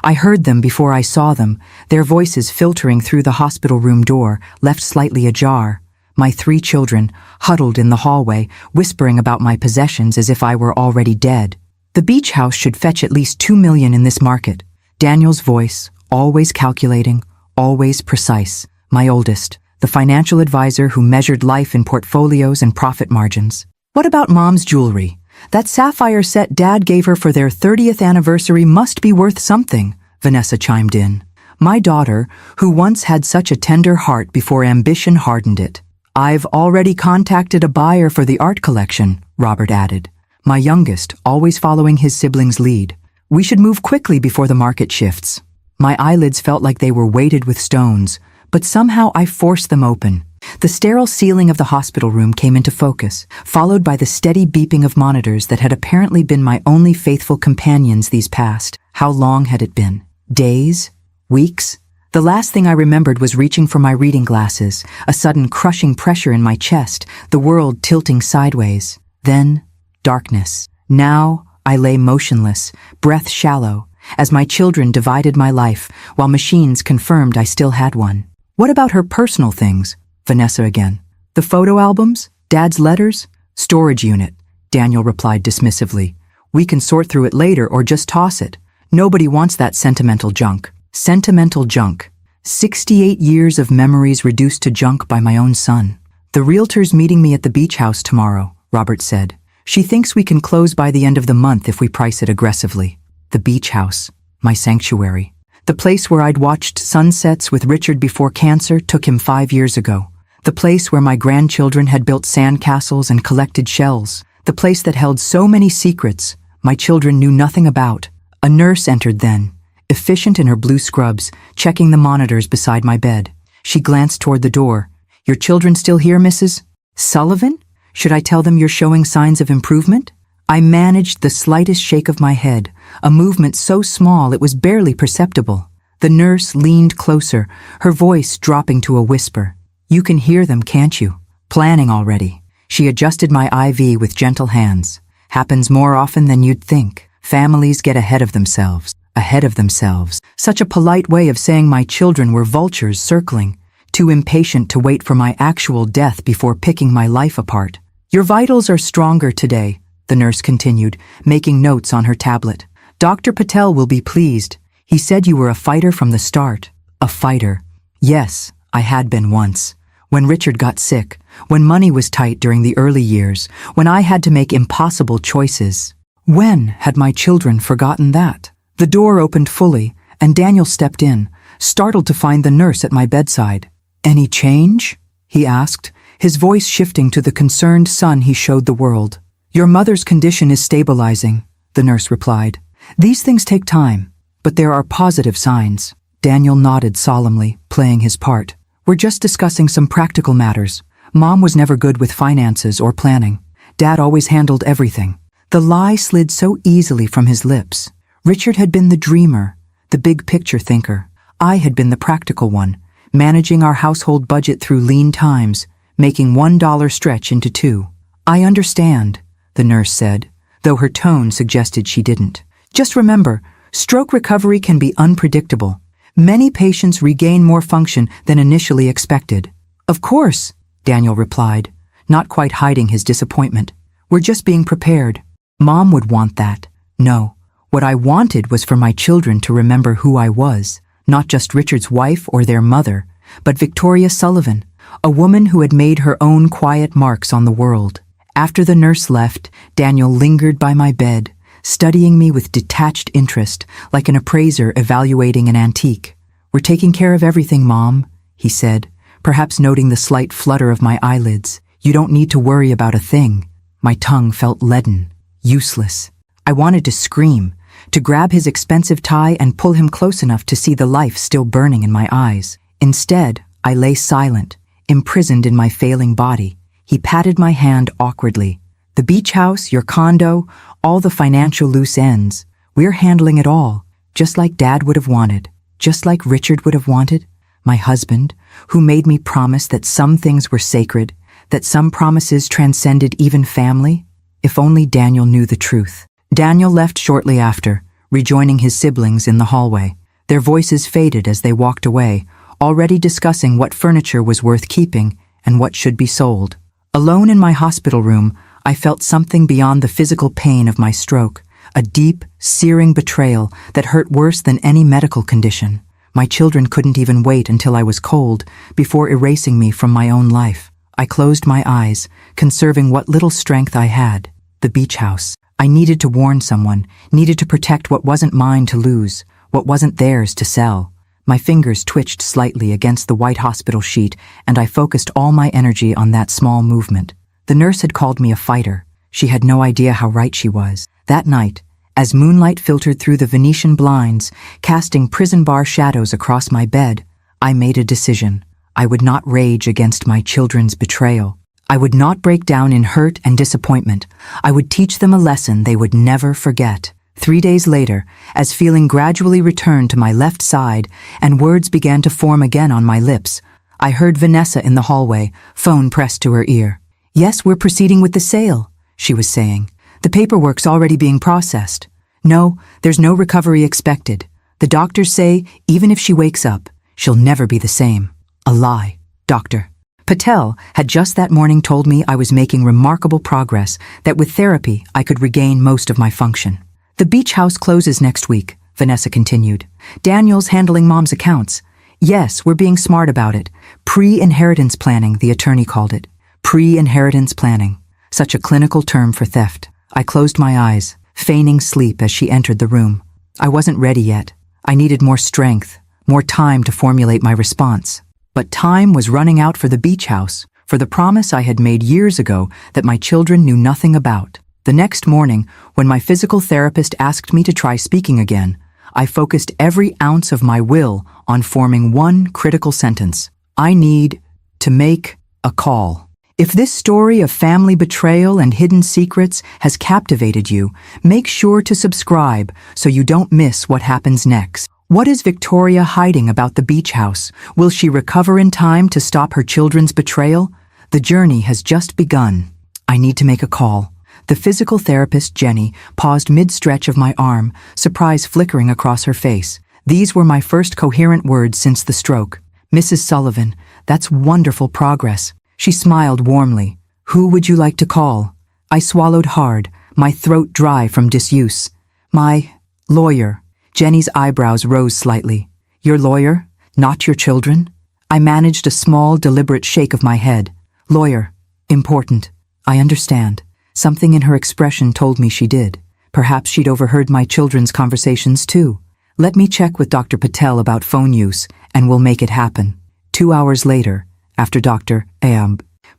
I heard them before I saw them, their voices filtering through the hospital room door, left slightly ajar. My 3 children, huddled in the hallway, whispering about my possessions as if I were already dead. The beach house should fetch at least $2 million in this market. Daniel's voice, always calculating, always precise. My oldest, the financial advisor who measured life in portfolios and profit margins. What about Mom's jewelry? That sapphire set Dad gave her for their 30th anniversary must be worth something, Vanessa chimed in. My daughter, who once had such a tender heart before ambition hardened it. I've already contacted a buyer for the art collection, Robert added. My youngest, always following his siblings' lead. We should move quickly before the market shifts. My eyelids felt like they were weighted with stones, but somehow I forced them open. The sterile ceiling of the hospital room came into focus, followed by the steady beeping of monitors that had apparently been my only faithful companions these past. How long had it been? Days? Weeks? The last thing I remembered was reaching for my reading glasses, a sudden crushing pressure in my chest, the world tilting sideways. Then, darkness. Now, I lay motionless, breath shallow, as my children divided my life, while machines confirmed I still had one. What about her personal things? Vanessa again. The photo albums? Dad's letters? Storage unit, Daniel replied dismissively. We can sort through it later or just toss it. Nobody wants that sentimental junk. Sentimental junk. 68 years of memories reduced to junk by my own son. The realtor's meeting me at the beach house tomorrow, Robert said. She thinks we can close by the end of the month if we price it aggressively. The beach house, my sanctuary. The place where I'd watched sunsets with Richard before cancer took him 5 years ago. The place where my grandchildren had built sandcastles and collected shells. The place that held so many secrets my children knew nothing about. A nurse entered then, efficient in her blue scrubs, checking the monitors beside my bed. She glanced toward the door. Your children still here, Mrs. Sullivan? Should I tell them you're showing signs of improvement? I managed the slightest shake of my head, a movement so small it was barely perceptible. The nurse leaned closer, her voice dropping to a whisper. You can hear them, can't you? Planning already. She adjusted my IV with gentle hands. Happens more often than you'd think. Families get ahead of themselves. Ahead of themselves. Such a polite way of saying my children were vultures circling, too impatient to wait for my actual death before picking my life apart. Your vitals are stronger today, the nurse continued, making notes on her tablet. Dr. Patel will be pleased. He said you were a fighter from the start. A fighter. Yes, I had been once. When Richard got sick, when money was tight during the early years, when I had to make impossible choices. When had my children forgotten that? The door opened fully, and Daniel stepped in, startled to find the nurse at my bedside. Any change? He asked, his voice shifting to the concerned son he showed the world. Your mother's condition is stabilizing, the nurse replied. These things take time, but there are positive signs. Daniel nodded solemnly, playing his part. We're just discussing some practical matters. Mom was never good with finances or planning. Dad always handled everything. The lie slid so easily from his lips. Richard had been the dreamer, the big picture thinker. I had been the practical one, managing our household budget through lean times, making $1 stretch into $2. I understand, the nurse said, though her tone suggested she didn't. Just remember, stroke recovery can be unpredictable. Many patients regain more function than initially expected. Of course, Daniel replied, not quite hiding his disappointment. We're just being prepared. Mom would want that. No, what I wanted was for my children to remember who I was, not just Richard's wife or their mother, but Victoria Sullivan, a woman who had made her own quiet marks on the world. After the nurse left, Daniel lingered by my bed, studying me with detached interest, like an appraiser evaluating an antique. We're taking care of everything, Mom, he said, perhaps noting the slight flutter of my eyelids. You don't need to worry about a thing. My tongue felt leaden, useless. I wanted to scream, to grab his expensive tie and pull him close enough to see the life still burning in my eyes. Instead, I lay silent, imprisoned in my failing body. He patted my hand awkwardly. The beach house, your condo, all the financial loose ends. We're handling it all, just like Dad would have wanted, just like Richard would have wanted. My husband, who made me promise that some things were sacred, that some promises transcended even family. If only Daniel knew the truth. Daniel left shortly after, rejoining his siblings in the hallway. Their voices faded as they walked away, already discussing what furniture was worth keeping and what should be sold. Alone in my hospital room, I felt something beyond the physical pain of my stroke, a deep, searing betrayal that hurt worse than any medical condition. My children couldn't even wait until I was cold before erasing me from my own life. I closed my eyes, conserving what little strength I had. The beach house. I needed to warn someone, needed to protect what wasn't mine to lose, what wasn't theirs to sell. My fingers twitched slightly against the white hospital sheet, and I focused all my energy on that small movement. The nurse had called me a fighter. She had no idea how right she was. That night, as moonlight filtered through the Venetian blinds, casting prison bar shadows across my bed, I made a decision. I would not rage against my children's betrayal. I would not break down in hurt and disappointment. I would teach them a lesson they would never forget. 3 days later, as feeling gradually returned to my left side and words began to form again on my lips, I heard Vanessa in the hallway, phone pressed to her ear. "Yes, we're proceeding with the sale," she was saying. "The paperwork's already being processed. No, there's no recovery expected. The doctors say even if she wakes up, she'll never be the same." A lie, Dr. Patel had just that morning told me I was making remarkable progress, that with therapy I could regain most of my function. "The beach house closes next week," Vanessa continued. "Daniel's handling Mom's accounts. Yes, we're being smart about it. Pre-inheritance planning, the attorney called it. Pre-inheritance planning. Such a clinical term for theft. I closed my eyes, feigning sleep as she entered the room. I wasn't ready yet. I needed more strength, more time to formulate my response. But time was running out for the beach house, for the promise I had made years ago that my children knew nothing about. The next morning, when my physical therapist asked me to try speaking again, I focused every ounce of my will on forming one critical sentence. I need to make a call. If this story of family betrayal and hidden secrets has captivated you, make sure to subscribe so you don't miss what happens next. What is Victoria hiding about the beach house? Will she recover in time to stop her children's betrayal? The journey has just begun. I need to make a call. The physical therapist, Jenny, paused mid-stretch of my arm, surprise flickering across her face. These were my first coherent words since the stroke. "Mrs. Sullivan, that's wonderful progress." She smiled warmly. "Who would you like to call?" I swallowed hard, my throat dry from disuse. "My lawyer." Jenny's eyebrows rose slightly. "Your lawyer? Not your children?" I managed a small, deliberate shake of my head. "Lawyer. Important. I understand." Something in her expression told me she did. Perhaps she'd overheard my children's conversations too. "Let me check with Dr. Patel about phone use, and we'll make it happen." 2 hours later, after Dr.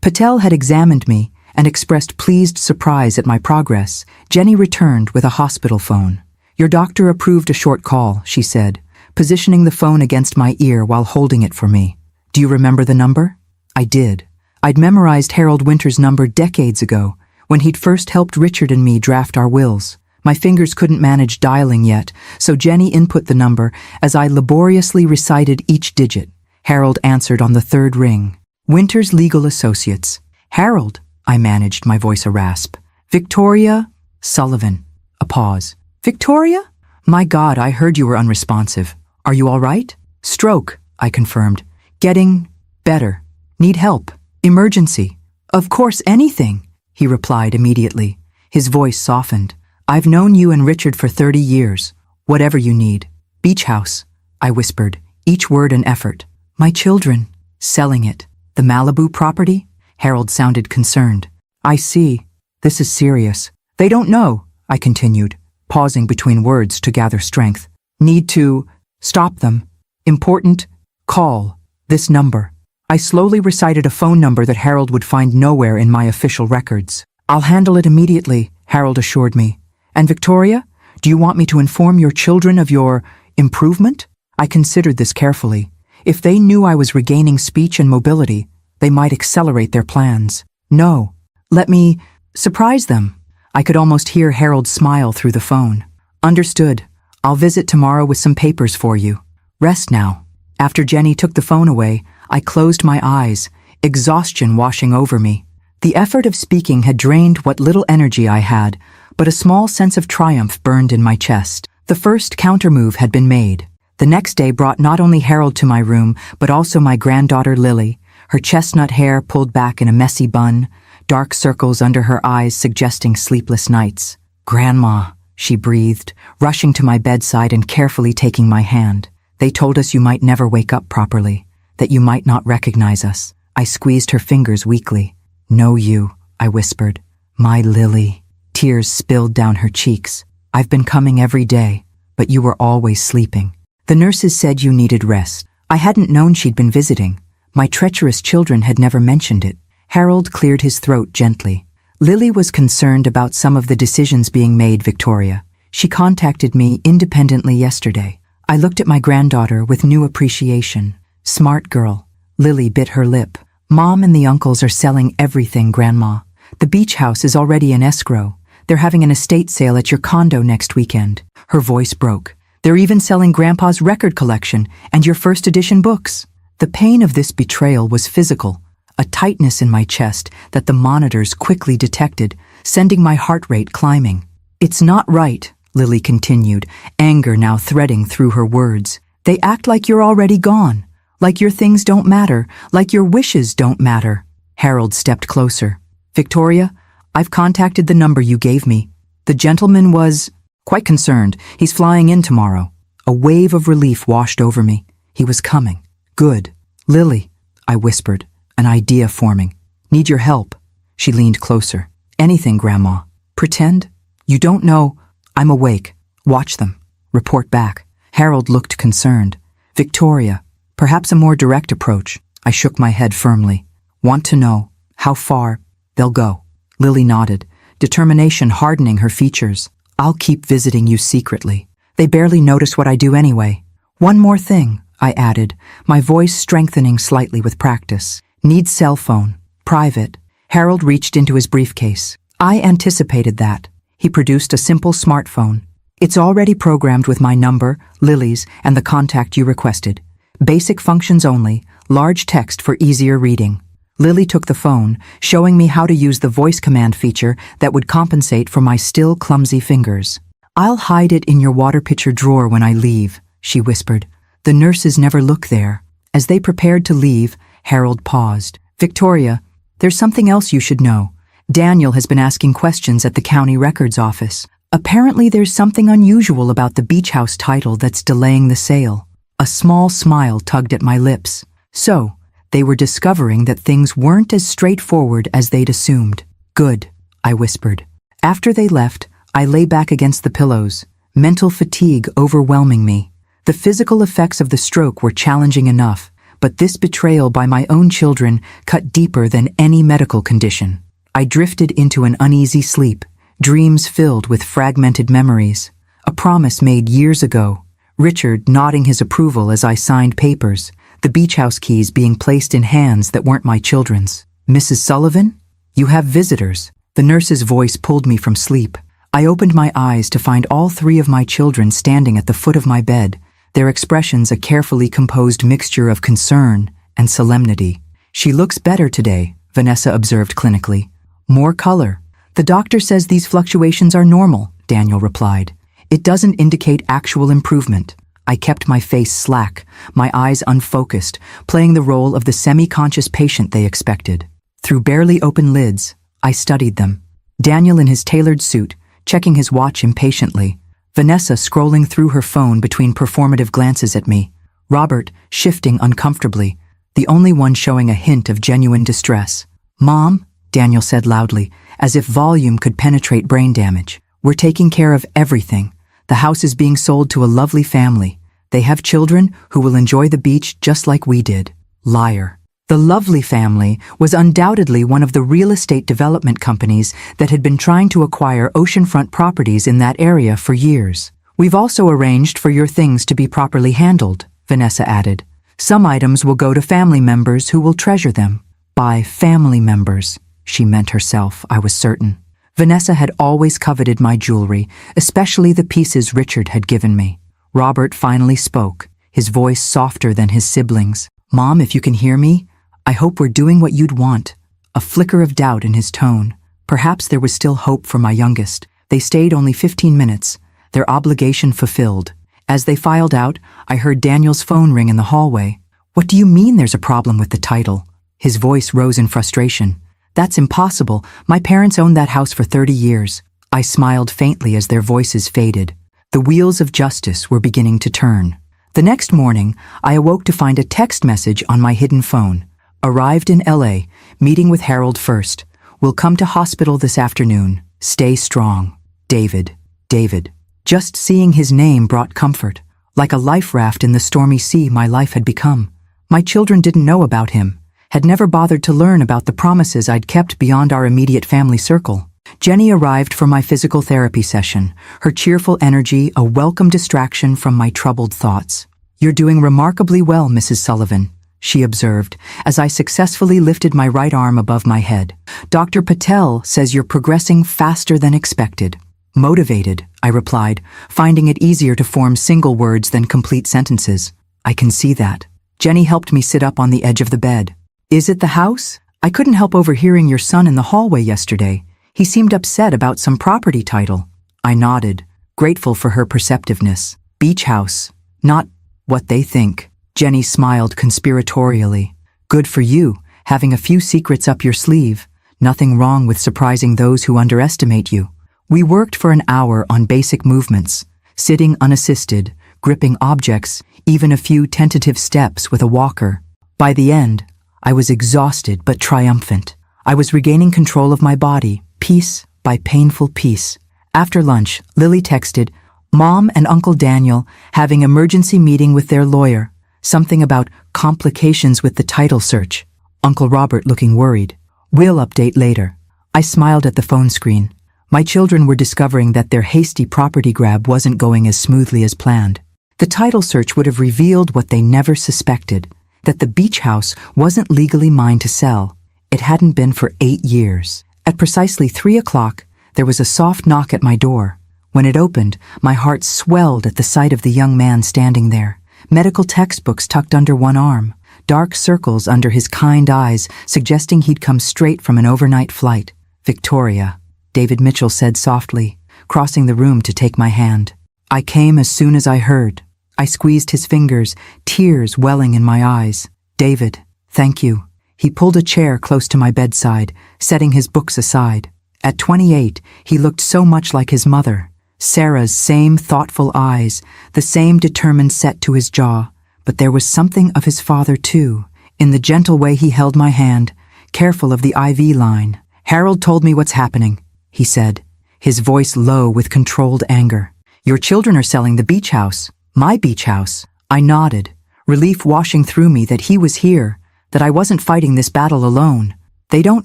Patel had examined me and expressed pleased surprise at my progress, Jenny returned with a hospital phone. "Your doctor approved a short call," she said, positioning the phone against my ear while holding it for me. "Do you remember the number?" I did. I'd memorized Harold Winter's number decades ago, when he'd first helped Richard and me draft our wills. My fingers couldn't manage dialing yet, so Jenny input the number as I laboriously recited each digit. Harold answered on the third ring. "Winter's Legal Associates." "Harold," I managed, my voice a rasp. "Victoria Sullivan." A pause. "Victoria? My God, I heard you were unresponsive. Are you all right?" "Stroke," I confirmed. "Getting better. Need help. Emergency." "Of course, anything," he replied immediately. His voice softened. "I've known you and Richard for 30 years. Whatever you need." "Beach house," I whispered, each word an effort. "My children." "Selling it." "The Malibu property?" Harold sounded concerned. "I see. This is serious." "They don't know," I continued, pausing between words to gather strength. "Need to stop them. Important. Call this number." I slowly recited a phone number that Harold would find nowhere in my official records. "I'll handle it immediately," Harold assured me. "And Victoria, do you want me to inform your children of your improvement?" I considered this carefully. If they knew I was regaining speech and mobility, they might accelerate their plans. "No. Let me surprise them." I could almost hear Harold smile through the phone. "Understood. I'll visit tomorrow with some papers for you. Rest now." After Jenny took the phone away, I closed my eyes, exhaustion washing over me. The effort of speaking had drained what little energy I had, but a small sense of triumph burned in my chest. The first countermove had been made. The next day brought not only Harold to my room, but also my granddaughter Lily, her chestnut hair pulled back in a messy bun, dark circles under her eyes suggesting sleepless nights. "Grandma," she breathed, rushing to my bedside and carefully taking my hand. "They told us you might never wake up properly, that you might not recognize us." I squeezed her fingers weakly. "No, you," I whispered. "My Lily." Tears spilled down her cheeks. "I've been coming every day, but you were always sleeping. The nurses said you needed rest." I hadn't known she'd been visiting. My treacherous children had never mentioned it. Harold cleared his throat gently. "Lily was concerned about some of the decisions being made, Victoria. She contacted me independently yesterday." I looked at my granddaughter with new appreciation. "Smart girl." Lily bit her lip. "Mom and the uncles are selling everything, Grandma. The beach house is already in escrow. They're having an estate sale at your condo next weekend." Her voice broke. "They're even selling Grandpa's record collection and your first edition books." The pain of this betrayal was physical, a tightness in my chest that the monitors quickly detected, sending my heart rate climbing. "It's not right," Lily continued, anger now threading through her words. "They act like you're already gone, like your things don't matter, like your wishes don't matter." Harold stepped closer. "Victoria, I've contacted the number you gave me. The gentleman was quite concerned. He's flying in tomorrow." A wave of relief washed over me. He was coming. "Good." "Lily," I whispered, an idea forming. "Need your help." She leaned closer. "Anything, Grandma. Pretend? You don't know. I'm awake. Watch them. Report back." Harold looked concerned. "Victoria, perhaps a more direct approach." I shook my head firmly. "Want to know how far they'll go." Lily nodded, determination hardening her features. "I'll keep visiting you secretly. They barely notice what I do anyway." "One more thing," I added, my voice strengthening slightly with practice. "Need cell phone. Private." Harold reached into his briefcase. I anticipated that. He produced a simple smartphone. "It's already programmed with my number, Lily's, and the contact you requested. Basic functions only, large text for easier reading." Lily took the phone, showing me how to use the voice command feature that would compensate for my still clumsy fingers. "I'll hide it in your water pitcher drawer when I leave," she whispered. "The nurses never look there." As they prepared to leave, Harold paused. "Victoria, there's something else you should know. Daniel has been asking questions at the county records office. Apparently there's something unusual about the beach house title that's delaying the sale." A small smile tugged at my lips. So, they were discovering that things weren't as straightforward as they'd assumed. "Good," I whispered. After they left, I lay back against the pillows, mental fatigue overwhelming me. The physical effects of the stroke were challenging enough, but this betrayal by my own children cut deeper than any medical condition. I drifted into an uneasy sleep, dreams filled with fragmented memories. A promise made years ago, Richard nodding his approval as I signed papers, the beach house keys being placed in hands that weren't my children's. "Mrs. Sullivan? You have visitors." The nurse's voice pulled me from sleep. I opened my eyes to find all three of my children standing at the foot of my bed, their expressions a carefully composed mixture of concern and solemnity. "She looks better today," Vanessa observed clinically. "More color." "The doctor says these fluctuations are normal," Daniel replied. "It doesn't indicate actual improvement." I kept my face slack, my eyes unfocused, playing the role of the semi-conscious patient they expected. Through barely open lids, I studied them. Daniel in his tailored suit, checking his watch impatiently. Vanessa scrolling through her phone between performative glances at me. Robert shifting uncomfortably, the only one showing a hint of genuine distress. "Mom," Daniel said loudly, as if volume could penetrate brain damage. "We're taking care of everything. The house is being sold to a lovely family. They have children who will enjoy the beach just like we did." Liar. The lovely family was undoubtedly one of the real estate development companies that had been trying to acquire oceanfront properties in that area for years. "We've also arranged for your things to be properly handled," Vanessa added. "Some items will go to family members who will treasure them." By family members, she meant herself, I was certain. Vanessa had always coveted my jewelry, especially the pieces Richard had given me. Robert finally spoke, his voice softer than his siblings. "Mom, if you can hear me, I hope we're doing what you'd want." A flicker of doubt in his tone. Perhaps there was still hope for my youngest. "They stayed only 15 minutes. their obligation fulfilled. As they filed out, I heard Daniel's phone ring in the hallway. "What do you mean there's a problem with the title?" His voice rose in frustration. "That's impossible. My parents owned that house for 30 years. I smiled faintly as their voices faded. The wheels of justice were beginning to turn. The next morning, I awoke to find a text message on my hidden phone. "Arrived in LA, meeting with Harold first. Will come to hospital this afternoon. Stay strong. David." David. Just seeing his name brought comfort. Like a life raft in the stormy sea my life had become. My children didn't know about him, had never bothered to learn about the promises I'd kept beyond our immediate family circle. Jenny arrived for my physical therapy session, her cheerful energy a welcome distraction from my troubled thoughts. "You're doing remarkably well, Mrs. Sullivan," she observed, as I successfully lifted my right arm above my head. "Dr. Patel says you're progressing faster than expected." "Motivated," I replied, finding it easier to form single words than complete sentences. "I can see that." Jenny helped me sit up on the edge of the bed. "Is it the house? I couldn't help overhearing your son in the hallway yesterday. He seemed upset about some property title." I nodded, grateful for her perceptiveness. "Beach house, not what they think." Jenny smiled conspiratorially. "Good for you, having a few secrets up your sleeve. Nothing wrong with surprising those who underestimate you." We worked for an hour on basic movements, sitting unassisted, gripping objects, even a few tentative steps with a walker. By the end, I was exhausted but triumphant. I was regaining control of my body, piece by painful piece. After lunch, Lily texted, "Mom and Uncle Daniel having emergency meeting with their lawyer. Something about complications with the title search." Uncle Robert looking worried. "We'll update later." I smiled at the phone screen. My children were discovering that their hasty property grab wasn't going as smoothly as planned. The title search would have revealed what they never suspected, that the beach house wasn't legally mine to sell. It hadn't been for 8 years. At precisely 3 o'clock, there was a soft knock at my door. When it opened, my heart swelled at the sight of the young man standing there. Medical textbooks tucked under one arm, dark circles under his kind eyes suggesting he'd come straight from an overnight flight. "Victoria," David Mitchell said softly, crossing the room to take my hand. "I came as soon as I heard." I squeezed his fingers, tears welling in my eyes. "David, thank you." He pulled a chair close to my bedside, setting his books aside. At 28, he looked so much like his mother. Sarah's same thoughtful eyes, the same determined set to his jaw, but there was something of his father too, in the gentle way he held my hand, careful of the IV line. "Harold told me what's happening," he said, his voice low with controlled anger. "Your children are selling the beach house. My beach house." I nodded, relief washing through me that he was here, that I wasn't fighting this battle alone. "They don't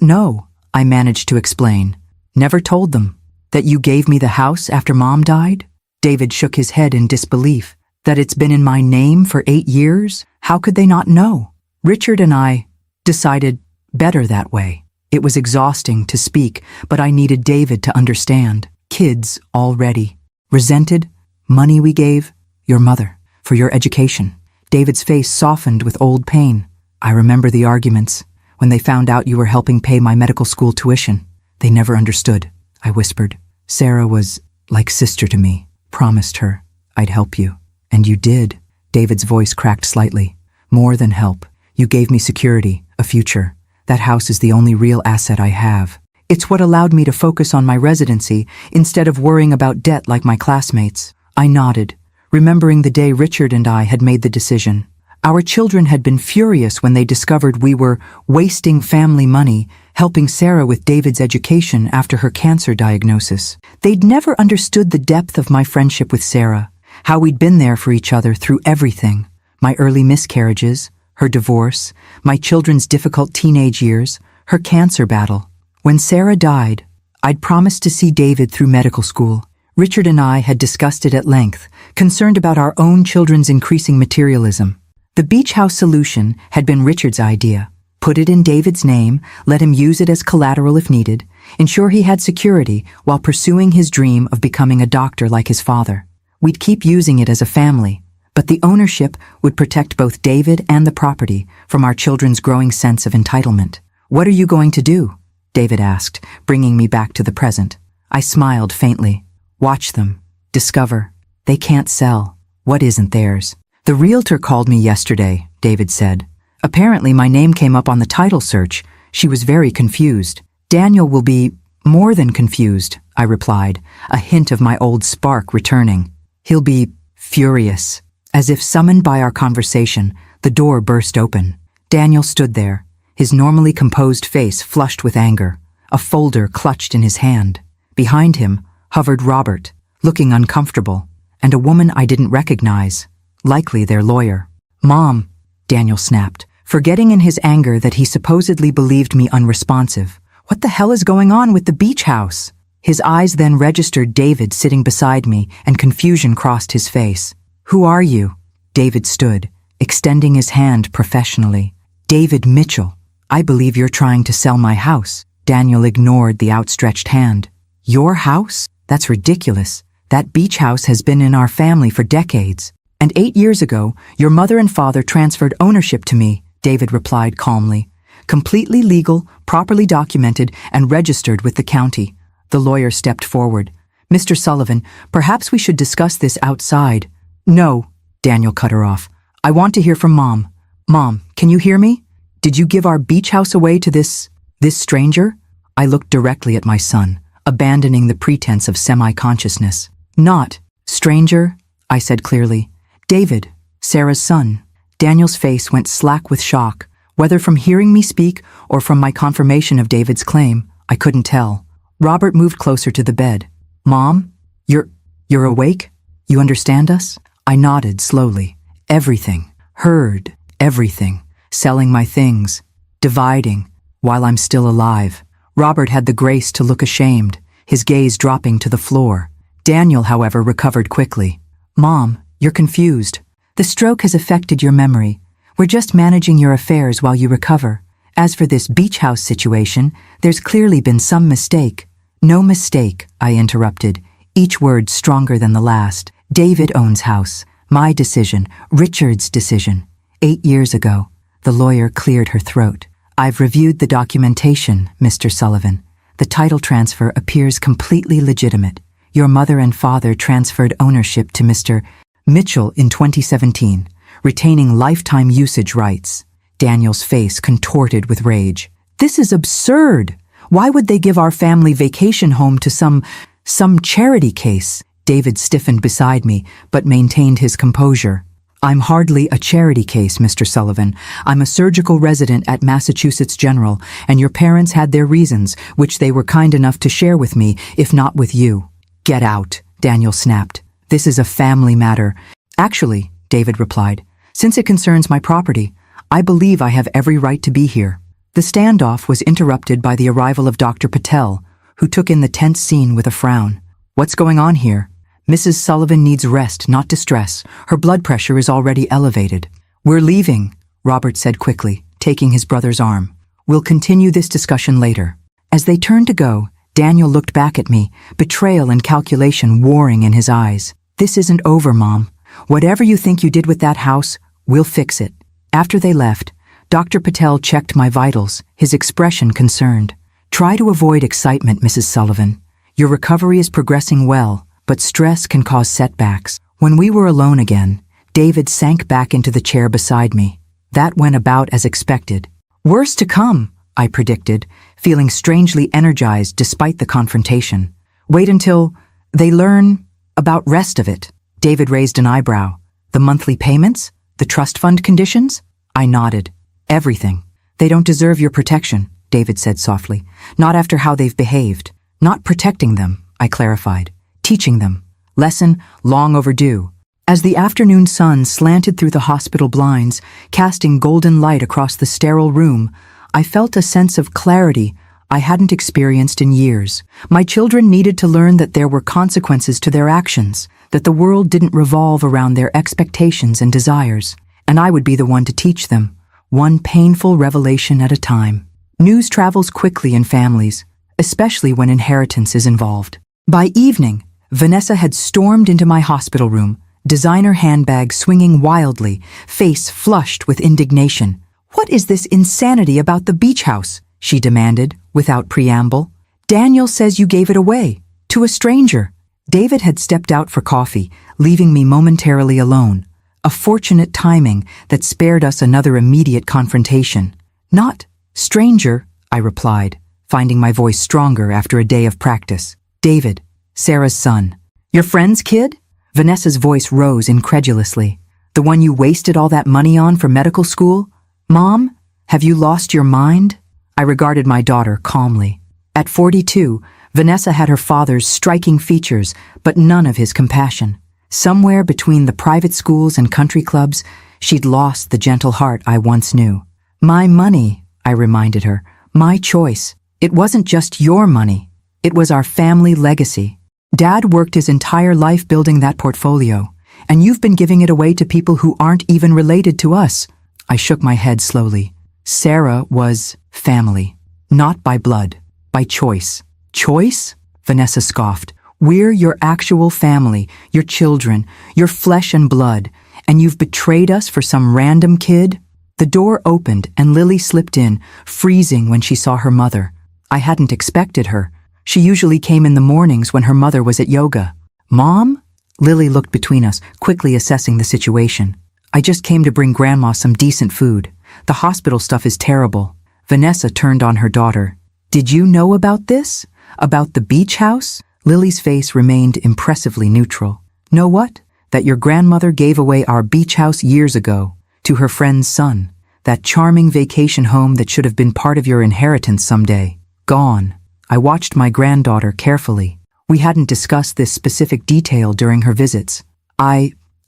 know," I managed to explain. "Never told them. That you gave me the house after Mom died?" David shook his head in disbelief. "That it's been in my name for 8 years? How could they not know?" Richard and I decided better that way. It was exhausting to speak, but I needed David to understand. Kids already. Resented? Money we gave? Your mother. For your education. David's face softened with old pain. "I remember the arguments. When they found out you were helping pay my medical school tuition. They never understood," I whispered. "Sarah was like sister to me. Promised her I'd help you. And you did." David's voice cracked slightly. "More than help. You gave me security, a future. That house is the only real asset I have. It's what allowed me to focus on my residency instead of worrying about debt like my classmates." I nodded, remembering the day Richard and I had made the decision. Our children had been furious when they discovered we were wasting family money helping Sarah with David's education after her cancer diagnosis. They'd never understood the depth of my friendship with Sarah, how we'd been there for each other through everything. My early miscarriages, her divorce, my children's difficult teenage years, her cancer battle. When Sarah died, I'd promised to see David through medical school. Richard and I had discussed it at length, concerned about our own children's increasing materialism. The beach house solution had been Richard's idea. Put it in David's name, let him use it as collateral if needed, ensure he had security while pursuing his dream of becoming a doctor like his father. We'd keep using it as a family, but the ownership would protect both David and the property from our children's growing sense of entitlement. "What are you going to do?" David asked, bringing me back to the present. I smiled faintly. "Watch them. Discover. They can't sell what isn't theirs. The realtor called me yesterday, David said. Apparently my name came up on the title search. She was very confused. Daniel will be more than confused, I replied, a hint of my old spark returning. He'll be furious. As if summoned by our conversation, the door burst open. Daniel stood there, his normally composed face flushed with anger, a folder clutched in his hand. Behind him hovered Robert, looking uncomfortable, and a woman I didn't recognize, likely their lawyer. "Mom," Daniel snapped, forgetting in his anger that he supposedly believed me unresponsive. "What the hell is going on with the beach house?" His eyes then registered David sitting beside me, and confusion crossed his face. "Who are you?" David stood, extending his hand professionally. "David Mitchell. I believe you're trying to sell my house." Daniel ignored the outstretched hand. "Your house? That's ridiculous. That beach house has been in our family for decades. And 8 years ago, your mother and father transferred ownership to me," David replied calmly. "Completely legal, properly documented, and registered with the county." The lawyer stepped forward. "Mr. Sullivan, perhaps we should discuss this outside." "No," Daniel cut her off. "I want to hear from Mom. Mom, can you hear me? Did you give our beach house away to this stranger?" I looked directly at my son, abandoning the pretense of semi-consciousness. "Not stranger," I said clearly. "David, Sarah's son." Daniel's face went slack with shock. Whether from hearing me speak or from my confirmation of David's claim, I couldn't tell. Robert moved closer to the bed. "Mom, you're awake? You understand us?" I nodded slowly. "Everything. Heard everything. Selling my things. Dividing. While I'm still alive." Robert had the grace to look ashamed, his gaze dropping to the floor. Daniel, however, recovered quickly. "Mom, you're confused. The stroke has affected your memory. We're just managing your affairs while you recover. As for this beach house situation, there's clearly been some mistake." "No mistake," I interrupted, each word stronger than the last. "David owns house. My decision, Richard's decision. 8 years ago." The lawyer cleared her throat. "I've reviewed the documentation, Mr. Sullivan. The title transfer appears completely legitimate. Your mother and father transferred ownership to Mr. Mitchell in 2017, retaining lifetime usage rights." Daniel's face contorted with rage. "This is absurd. Why would they give our family vacation home to some charity case?" David stiffened beside me, but maintained his composure. "I'm hardly a charity case, Mr. Sullivan. I'm a surgical resident at Massachusetts General, and your parents had their reasons, which they were kind enough to share with me, if not with you." "Get out," Daniel snapped. "This is a family matter." "Actually," David replied, "since it concerns my property, I believe I have every right to be here." The standoff was interrupted by the arrival of Dr. Patel, who took in the tense scene with a frown. "What's going on here?" "Mrs. Sullivan needs rest, not distress. Her blood pressure is already elevated." "We're leaving," Robert said quickly, taking his brother's arm. "We'll continue this discussion later." As they turned to go, Daniel looked back at me, betrayal and calculation warring in his eyes. "This isn't over, Mom. Whatever you think you did with that house, we'll fix it." After they left, Dr. Patel checked my vitals, his expression concerned. "Try to avoid excitement, Mrs. Sullivan. Your recovery is progressing well, but stress can cause setbacks." When we were alone again, David sank back into the chair beside me. That went about as expected. "Worse to come," I predicted, feeling strangely energized despite the confrontation. "Wait until they learn about rest of it." David raised an eyebrow. "The monthly payments? The trust fund conditions?" I nodded. "Everything. They don't deserve your protection," David said softly. "Not after how they've behaved." "Not protecting them," I clarified. "Teaching them. Lesson long overdue." As the afternoon sun slanted through the hospital blinds, casting golden light across the sterile room, I felt a sense of clarity I hadn't experienced in years. My children needed to learn that there were consequences to their actions, that the world didn't revolve around their expectations and desires, and I would be the one to teach them, one painful revelation at a time. News travels quickly in families, especially when inheritance is involved. By evening, Vanessa had stormed into my hospital room, designer handbag swinging wildly, face flushed with indignation. "What is this insanity about the beach house?" she demanded, without preamble. "Daniel says you gave it away, to a stranger." David had stepped out for coffee, leaving me momentarily alone. A fortunate timing that spared us another immediate confrontation. "Not stranger," I replied, finding my voice stronger after a day of practice. "David, Sarah's son." "Your friend's kid?" Vanessa's voice rose incredulously. "The one you wasted all that money on for medical school? Mom, have you lost your mind?" I regarded my daughter calmly. At 42, Vanessa had her father's striking features, but none of his compassion. Somewhere between the private schools and country clubs, she'd lost the gentle heart I once knew. "My money," I reminded her. "My choice. It wasn't just your money. It was our family legacy. Dad worked his entire life building that portfolio, and you've been giving it away to people who aren't even related to us." I shook my head slowly. Sarah was family. Not by blood, by choice. "Choice?" Vanessa scoffed. "We're your actual family, your children, your flesh and blood, and you've betrayed us for some random kid?" The door opened and Lily slipped in, freezing when she saw her mother. I hadn't expected her. She usually came in the mornings when her mother was at yoga. "Mom?" Lily looked between us, quickly assessing the situation. "I just came to bring Grandma some decent food. The hospital stuff is terrible." Vanessa turned on her daughter. "Did you know about this? About the beach house?" Lily's face remained impressively neutral. "Know what? That your grandmother gave away our beach house years ago to her friend's son. That charming vacation home that should have been part of your inheritance someday. Gone." I watched my granddaughter carefully. We hadn't discussed this specific detail during her visits.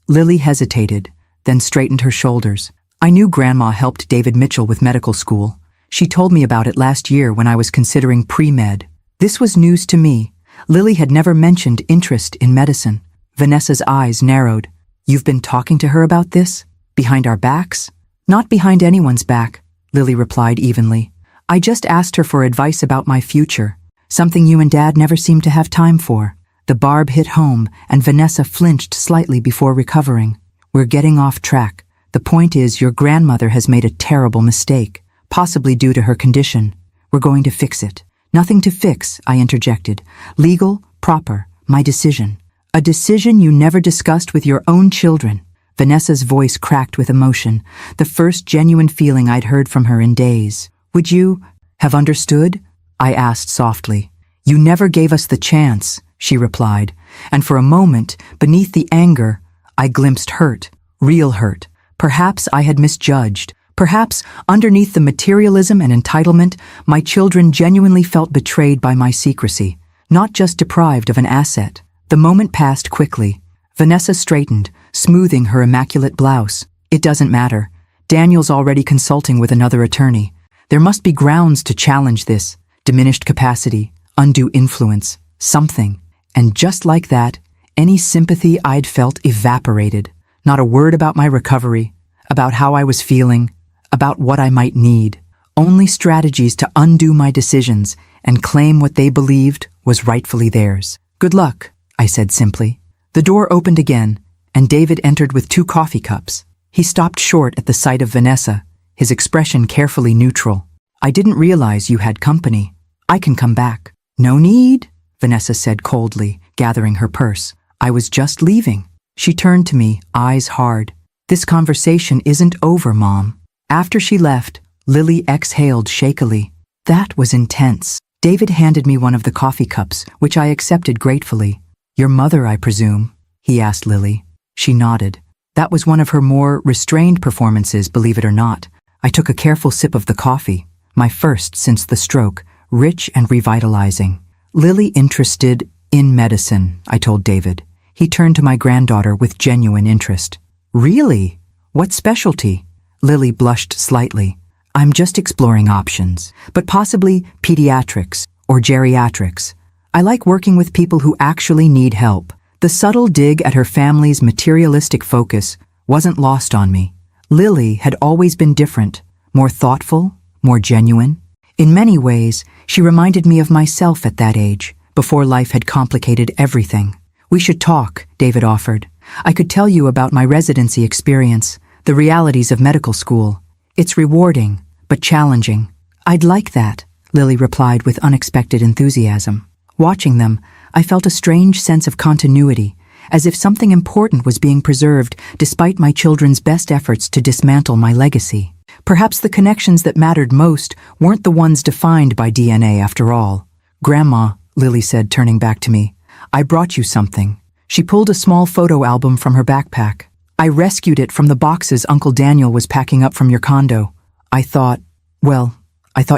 Lily hesitated, then straightened her shoulders. "I knew Grandma helped David Mitchell with medical school. She told me about it last year when I was considering pre-med. This was news to me. Lily had never mentioned interest in medicine." Vanessa's eyes narrowed. "You've been talking to her about this? Behind our backs?" "Not behind anyone's back," Lily replied evenly. "I just asked her for advice about my future, something you and Dad never seemed to have time for." The barb hit home, and Vanessa flinched slightly before recovering. "We're getting off track. The point is, your grandmother has made a terrible mistake, possibly due to her condition. We're going to fix it." "Nothing to fix," I interjected. "Legal, proper, my decision." "A decision you never discussed with your own children." Vanessa's voice cracked with emotion, the first genuine feeling I'd heard from her in days. "Would you have understood?" I asked softly. "You never gave us the chance," she replied, and for a moment, beneath the anger, I glimpsed hurt, real hurt. Perhaps I had misjudged. Perhaps, underneath the materialism and entitlement, my children genuinely felt betrayed by my secrecy, not just deprived of an asset. The moment passed quickly. Vanessa straightened, smoothing her immaculate blouse. "It doesn't matter. Daniel's already consulting with another attorney. There must be grounds to challenge this. Diminished capacity, undue influence, something." And just like that, any sympathy I'd felt evaporated. Not a word about my recovery, about how I was feeling, about what I might need. Only strategies to undo my decisions and claim what they believed was rightfully theirs. "Good luck," I said simply. The door opened again, and David entered with 2 coffee cups. He stopped short at the sight of Vanessa, his expression carefully neutral. "I didn't realize you had company. I can come back." "No need," Vanessa said coldly, gathering her purse. "I was just leaving." She turned to me, eyes hard. "This conversation isn't over, Mom." After she left, Lily exhaled shakily. That was intense. David handed me one of the coffee cups, which I accepted gratefully. "Your mother, I presume?" he asked Lily. She nodded. That was one of her more restrained performances, believe it or not. I took a careful sip of the coffee, my first since the stroke, rich and revitalizing. "Lily interested in medicine," I told David. He turned to my granddaughter with genuine interest. "Really? What specialty?" Lily blushed slightly. "I'm just exploring options, but possibly pediatrics or geriatrics. I like working with people who actually need help." The subtle dig at her family's materialistic focus wasn't lost on me. Lily had always been different, more thoughtful, more genuine. In many ways, she reminded me of myself at that age, before life had complicated everything. "We should talk," David offered. "I could tell you about my residency experience, the realities of medical school. It's rewarding, but challenging." "I'd like that," Lily replied with unexpected enthusiasm. Watching them, I felt a strange sense of continuity, as if something important was being preserved despite my children's best efforts to dismantle my legacy. Perhaps the connections that mattered most weren't the ones defined by DNA after all. "Grandma," Lily said, turning back to me, "I brought you something." She pulled a small photo album from her backpack. "I rescued it from the boxes Uncle Daniel was packing up from your condo. I thought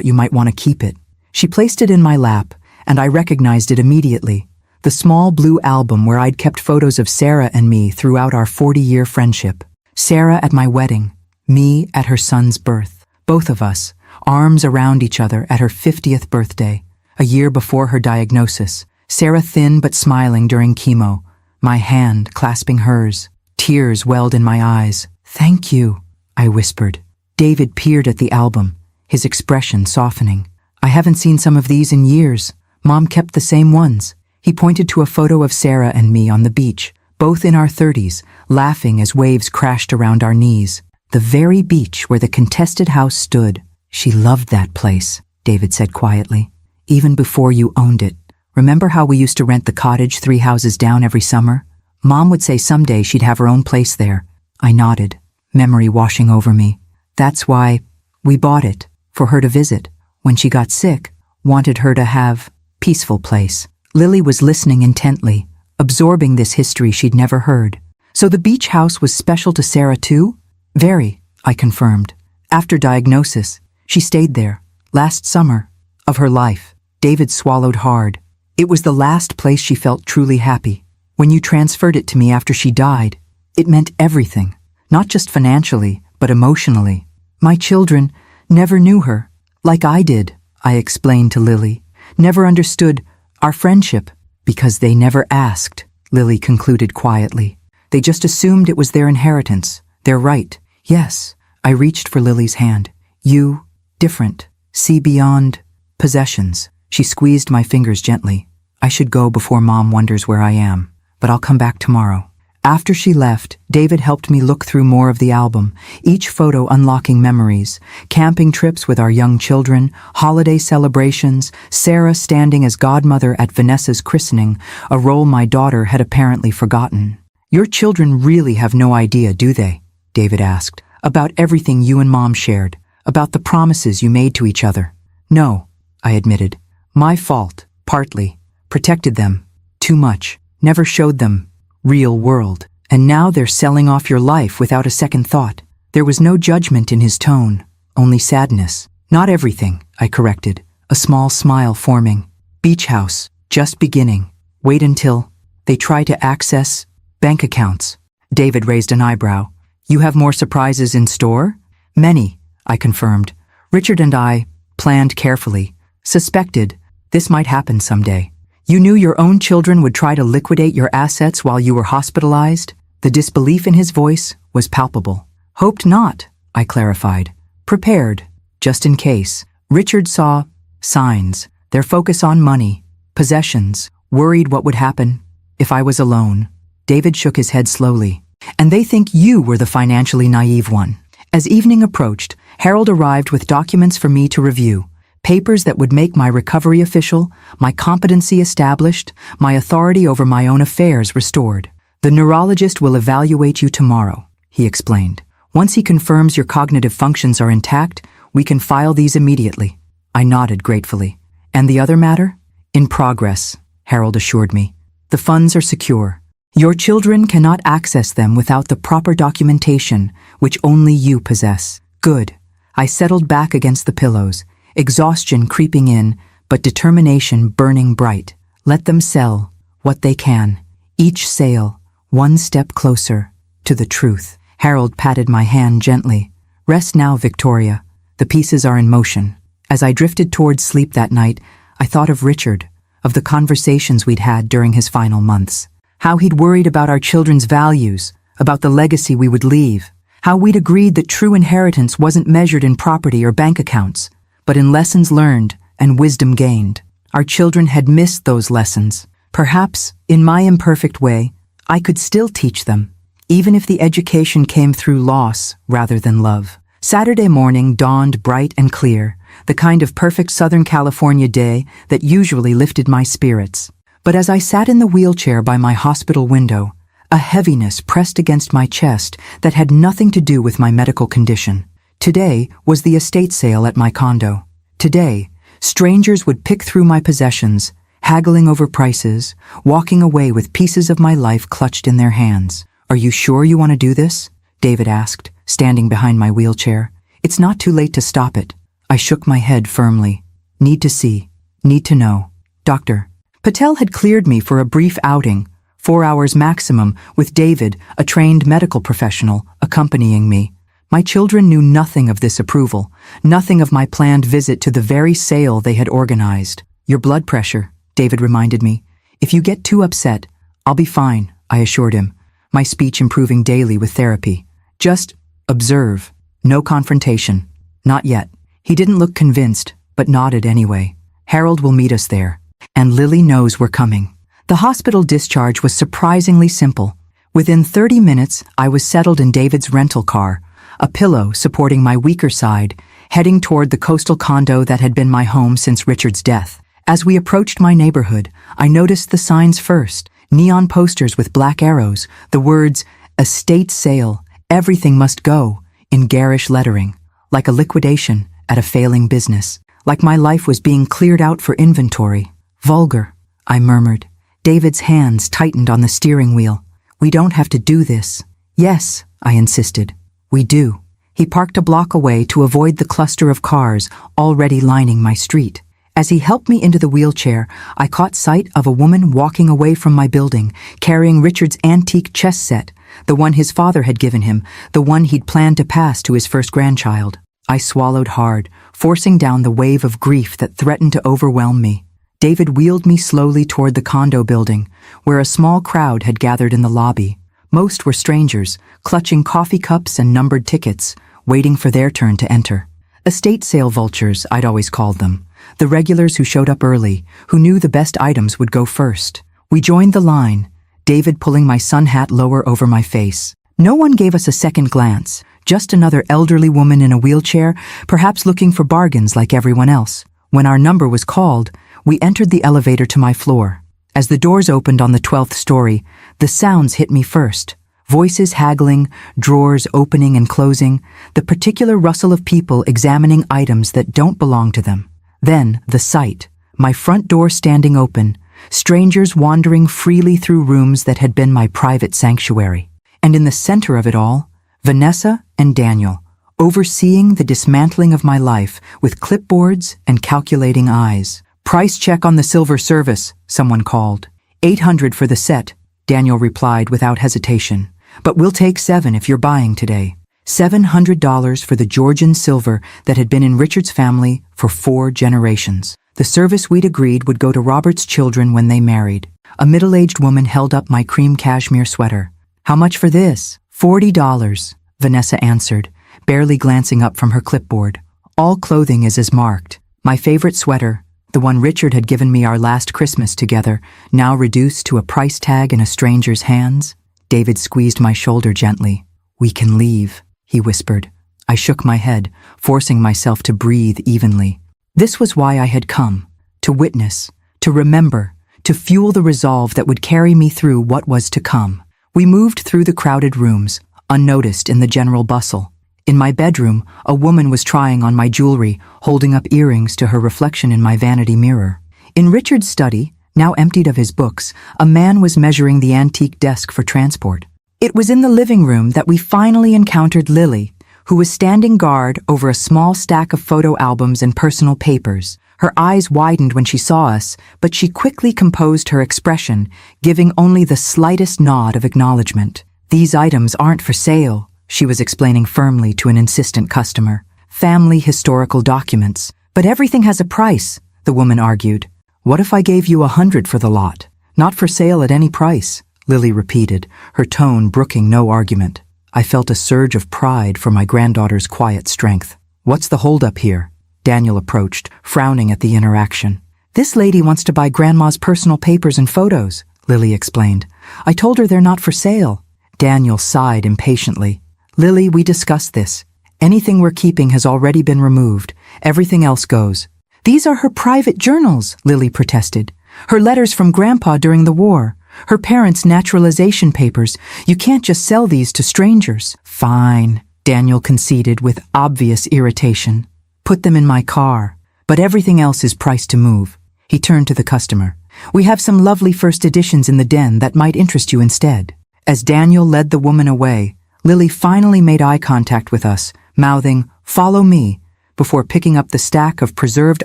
you might want to keep it." She placed it in my lap, and I recognized it immediately. The small blue album where I'd kept photos of Sarah and me throughout our 40-year friendship. Sarah at my wedding, me at her son's birth. Both of us, arms around each other at her 50th birthday, a year before her diagnosis. Sarah thin but smiling during chemo, my hand clasping hers. Tears welled in my eyes. "Thank you," I whispered. David peered at the album, his expression softening. "I haven't seen some of these in years. Mom kept the same ones." He pointed to a photo of Sarah and me on the beach, both in our 30s, laughing as waves crashed around our knees. The very beach where the contested house stood. "She loved that place," David said quietly. "Even before you owned it. Remember how we used to rent the cottage 3 houses down every summer? Mom would say someday she'd have her own place there." I nodded, memory washing over me. "That's why we bought it, for her to visit. When she got sick, wanted her to have peaceful place." Lily was listening intently, absorbing this history she'd never heard. "So the beach house was special to Sarah too?" "Very," I confirmed. "After diagnosis, she stayed there, last summer, of her life." David swallowed hard. "It was the last place she felt truly happy. When you transferred it to me after she died, it meant everything, not just financially, but emotionally. My children never knew her, like I did," I explained to Lily. "Never understood our friendship, because they never asked," Lily concluded quietly. "They just assumed it was their inheritance, their right." "Yes," I reached for Lily's hand. "You, different, see beyond possessions." She squeezed my fingers gently. "I should go before Mom wonders where I am, but I'll come back tomorrow." After she left, David helped me look through more of the album, each photo unlocking memories. Camping trips with our young children, holiday celebrations, Sarah standing as godmother at Vanessa's christening, a role my daughter had apparently forgotten. "Your children really have no idea, do they?" David asked. "About everything you and Mom shared, about the promises you made to each other." "No," I admitted. "My fault, partly. Protected them. Too much. Never showed them real world. And now they're selling off your life without a second thought." There was no judgment in his tone, only sadness. "Not everything," I corrected, a small smile forming. "Beach house, just beginning. Wait until they try to access bank accounts." David raised an eyebrow. "You have more surprises in store?" "Many," I confirmed. "Richard and I planned carefully, suspected this might happen someday." "You knew your own children would try to liquidate your assets while you were hospitalized?" The disbelief in his voice was palpable. "Hoped not," I clarified. "Prepared, just in case." Richard saw signs, their focus on money, possessions, worried what would happen if I was alone. David shook his head slowly. "And they think you were the financially naive one." As evening approached, Harold arrived with documents for me to review. Papers that would make my recovery official, my competency established, my authority over my own affairs restored. "The neurologist will evaluate you tomorrow," he explained. "Once he confirms your cognitive functions are intact, we can file these immediately." I nodded gratefully. "And the other matter?" "In progress," Harold assured me. "The funds are secure. Your children cannot access them without the proper documentation, which only you possess." "Good." I settled back against the pillows, exhaustion creeping in, but determination burning bright. Let them sell what they can. Each sale, one step closer to the truth. Harold patted my hand gently. "Rest now, Victoria. The pieces are in motion." As I drifted towards sleep that night, I thought of Richard, of the conversations we'd had during his final months. How he'd worried about our children's values, about the legacy we would leave. How we'd agreed that true inheritance wasn't measured in property or bank accounts, but in lessons learned and wisdom gained. Our children had missed those lessons. Perhaps, in my imperfect way, I could still teach them, even if the education came through loss rather than love. Saturday morning dawned bright and clear, the kind of perfect Southern California day that usually lifted my spirits. But as I sat in the wheelchair by my hospital window, a heaviness pressed against my chest that had nothing to do with my medical condition. Today was the estate sale at my condo. Today, strangers would pick through my possessions, haggling over prices, walking away with pieces of my life clutched in their hands. "Are you sure you want to do this?" David asked, standing behind my wheelchair. "It's not too late to stop it." I shook my head firmly. "Need to see. Need to know." Dr. Patel had cleared me for a brief outing, 4 hours maximum, with David, a trained medical professional, accompanying me. My children knew nothing of this approval, nothing of my planned visit to the very sale they had organized. "Your blood pressure," David reminded me. "If you get too upset, I'll be fine," I assured him, my speech improving daily with therapy. "Just observe. No confrontation. Not yet." He didn't look convinced, but nodded anyway. "Harold will meet us there. And Lily knows we're coming." The hospital discharge was surprisingly simple. Within 30 minutes, I was settled in David's rental car, a pillow supporting my weaker side, heading toward the coastal condo that had been my home since Richard's death. As we approached my neighborhood, I noticed the signs first, neon posters with black arrows, the words, "Estate Sale, Everything Must Go," in garish lettering, like a liquidation at a failing business, like my life was being cleared out for inventory. "Vulgar," I murmured. David's hands tightened on the steering wheel. "We don't have to do this." "Yes," I insisted. "We do." He parked a block away to avoid the cluster of cars already lining my street. As he helped me into the wheelchair, I caught sight of a woman walking away from my building, carrying Richard's antique chess set, the one his father had given him, the one he'd planned to pass to his first grandchild. I swallowed hard, forcing down the wave of grief that threatened to overwhelm me. David wheeled me slowly toward the condo building, where a small crowd had gathered in the lobby. Most were strangers, clutching coffee cups and numbered tickets, waiting for their turn to enter. Estate sale vultures, I'd always called them. The regulars who showed up early, who knew the best items would go first. We joined the line, David pulling my sun hat lower over my face. No one gave us a second glance, just another elderly woman in a wheelchair, perhaps looking for bargains like everyone else. When our number was called, we entered the elevator to my floor. As the doors opened on the 12th story, the sounds hit me first. Voices haggling, drawers opening and closing, the particular rustle of people examining items that don't belong to them. Then, the sight, my front door standing open, strangers wandering freely through rooms that had been my private sanctuary. And in the center of it all, Vanessa and Daniel, overseeing the dismantling of my life with clipboards and calculating eyes. "Price check on the silver service," someone called. $800 for the set, Daniel replied without hesitation. "But we'll take $7 if you're buying today." $700 for the Georgian silver that had been in Richard's family for 4 generations. The service we'd agreed would go to Robert's children when they married. A middle-aged woman held up my cream cashmere sweater. "How much for this?" $40, Vanessa answered, barely glancing up from her clipboard. "All clothing is as marked. My favorite sweater, the one Richard had given me our last Christmas together, now reduced to a price tag in a stranger's hands." David squeezed my shoulder gently. "We can leave," he whispered. I shook my head, forcing myself to breathe evenly. This was why I had come, to witness, to remember, to fuel the resolve that would carry me through what was to come. We moved through the crowded rooms, unnoticed in the general bustle. In my bedroom, a woman was trying on my jewelry, holding up earrings to her reflection in my vanity mirror. In Richard's study, now emptied of his books, a man was measuring the antique desk for transport. It was in the living room that we finally encountered Lily, who was standing guard over a small stack of photo albums and personal papers. Her eyes widened when she saw us, but she quickly composed her expression, giving only the slightest nod of acknowledgement. "These items aren't for sale," she was explaining firmly to an insistent customer. "Family historical documents. But everything has a price," the woman argued. "What if I gave you $100 for the lot? Not for sale at any price," Lily repeated, her tone brooking no argument. I felt a surge of pride for my granddaughter's quiet strength. "What's the holdup here?" Daniel approached, frowning at the interaction. "This lady wants to buy Grandma's personal papers and photos," Lily explained. "I told her they're not for sale." Daniel sighed impatiently. "Lily, we discussed this. Anything we're keeping has already been removed. Everything else goes." "These are her private journals," Lily protested. Her letters from Grandpa during the war. Her parents' naturalization papers. You can't just sell these to strangers. Fine, Daniel conceded with obvious irritation. Put them in my car. But everything else is priced to move. He turned to the customer. We have some lovely first editions in the den that might interest you instead. As Daniel led the woman away, Lily finally made eye contact with us, mouthing, "Follow me," before picking up the stack of preserved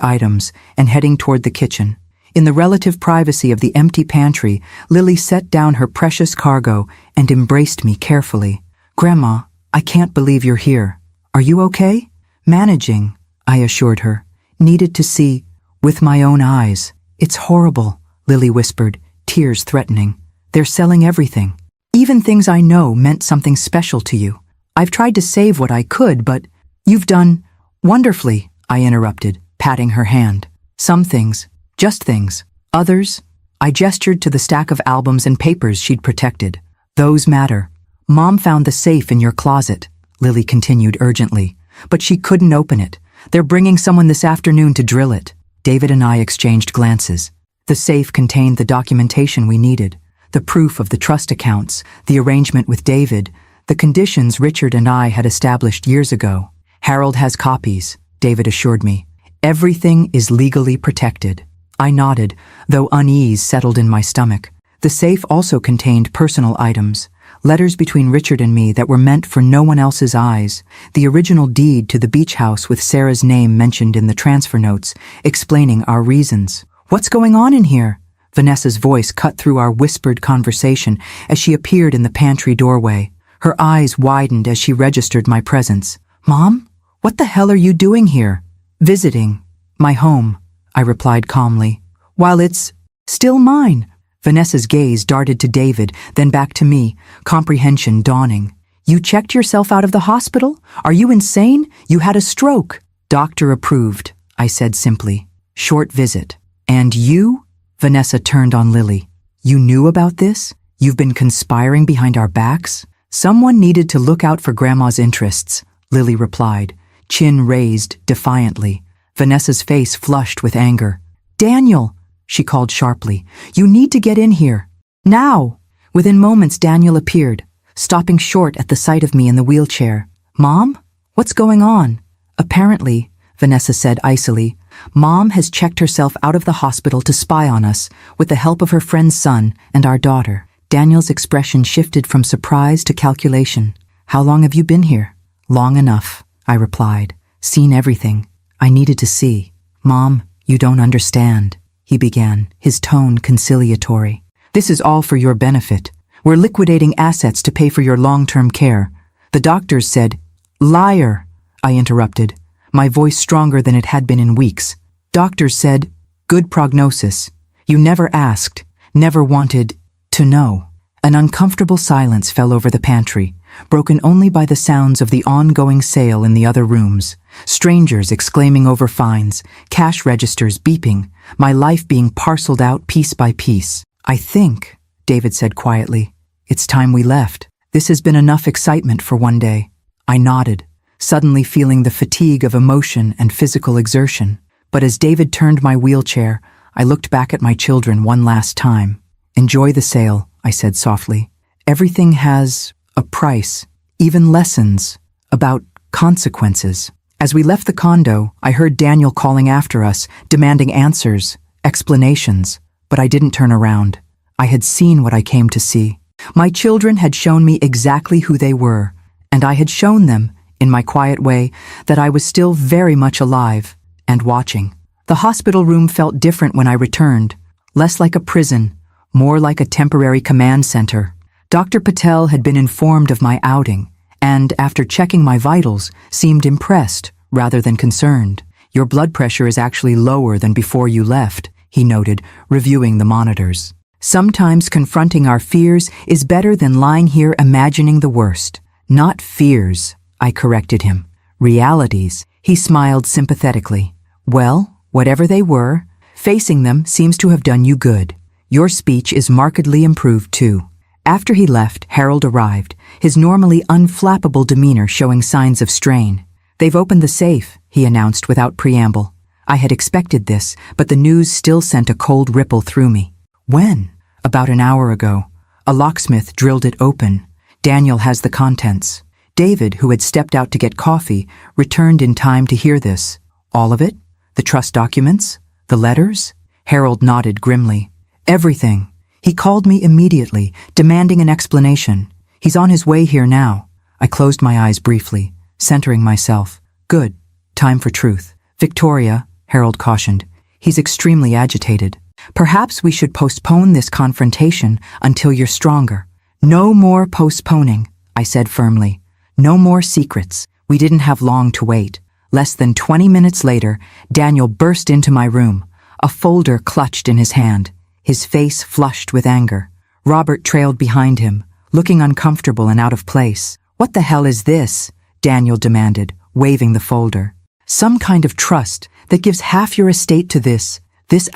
items and heading toward the kitchen. In the relative privacy of the empty pantry, Lily set down her precious cargo and embraced me carefully. "Grandma, I can't believe you're here. Are you okay?" "Managing," I assured her. "Needed to see with my own eyes." "It's horrible," Lily whispered, tears threatening. "They're selling everything. Even things I know meant something special to you. I've tried to save what I could, but you've done wonderfully," I interrupted, patting her hand. "Some things, just things. Others," I gestured to the stack of albums and papers she'd protected. "Those matter. Mom found the safe in your closet," Lily continued urgently, "but she couldn't open it. They're bringing someone this afternoon to drill it." David and I exchanged glances. The safe contained the documentation we needed, the proof of the trust accounts, the arrangement with David, the conditions Richard and I had established years ago. "Harold has copies," David assured me. "Everything is legally protected." I nodded, though unease settled in my stomach. The safe also contained personal items, letters between Richard and me that were meant for no one else's eyes, the original deed to the beach house with Sarah's name mentioned in the transfer notes, explaining our reasons. "What's going on in here?" Vanessa's voice cut through our whispered conversation as she appeared in the pantry doorway. Her eyes widened as she registered my presence. "Mom, what the hell are you doing here?" "Visiting. My home," I replied calmly. "While it's still mine." Vanessa's gaze darted to David, then back to me, comprehension dawning. "You checked yourself out of the hospital? Are you insane? You had a stroke." "Doctor approved," I said simply. "Short visit." "And you?" Vanessa turned on Lily. "You knew about this? You've been conspiring behind our backs?" "Someone needed to look out for Grandma's interests," Lily replied, chin raised defiantly. Vanessa's face flushed with anger. "Daniel," she called sharply, "you need to get in here. Now!" Within moments, Daniel appeared, stopping short at the sight of me in the wheelchair. "Mom? What's going on?" "Apparently," Vanessa said icily, "Mom has checked herself out of the hospital to spy on us with the help of her friend's son and our daughter." Daniel's expression shifted from surprise to calculation. "How long have you been here?" "Long enough," I replied. "Seen everything I needed to see." "Mom, you don't understand," he began, his tone conciliatory. "This is all for your benefit. We're liquidating assets to pay for your long-term care. The doctors said—" "Liar," I interrupted, my voice stronger than it had been in weeks. "Doctors said, good prognosis. You never asked, never wanted to know." An uncomfortable silence fell over the pantry, broken only by the sounds of the ongoing sale in the other rooms, strangers exclaiming over fines, cash registers beeping, my life being parceled out piece by piece. "I think," David said quietly, "it's time we left. This has been enough excitement for one day." I nodded, suddenly feeling the fatigue of emotion and physical exertion. But as David turned my wheelchair, I looked back at my children one last time. "Enjoy the sale," I said softly. "Everything has a price, even lessons about consequences." As we left the condo, I heard Daniel calling after us, demanding answers, explanations, but I didn't turn around. I had seen what I came to see. My children had shown me exactly who they were, and I had shown them, in my quiet way, that I was still very much alive and watching. The hospital room felt different when I returned, less like a prison, more like a temporary command center. Dr. Patel had been informed of my outing, and, after checking my vitals, seemed impressed rather than concerned. "Your blood pressure is actually lower than before you left," he noted, reviewing the monitors. "Sometimes confronting our fears is better than lying here imagining the worst." "Not fears," I corrected him. "Realities." He smiled sympathetically. "Well, whatever they were, facing them seems to have done you good. Your speech is markedly improved, too." After he left, Harold arrived, his normally unflappable demeanor showing signs of strain. "They've opened the safe," he announced without preamble. I had expected this, but the news still sent a cold ripple through me. When? About an hour ago. A locksmith drilled it open. Daniel has the contents. David, who had stepped out to get coffee, returned in time to hear this. All of it? The trust documents? The letters? Harold nodded grimly. Everything. He called me immediately, demanding an explanation. He's on his way here now. I closed my eyes briefly, centering myself. Good. Time for truth. Victoria, Harold cautioned. He's extremely agitated. Perhaps we should postpone this confrontation until you're stronger. No more postponing, I said firmly. No more secrets. We didn't have long to wait. Less than 20 minutes later, Daniel burst into my room, a folder clutched in his hand, his face flushed with anger. Robert trailed behind him, looking uncomfortable and out of place. What the hell is this? Daniel demanded, waving the folder. Some kind of trust that gives half your estate to this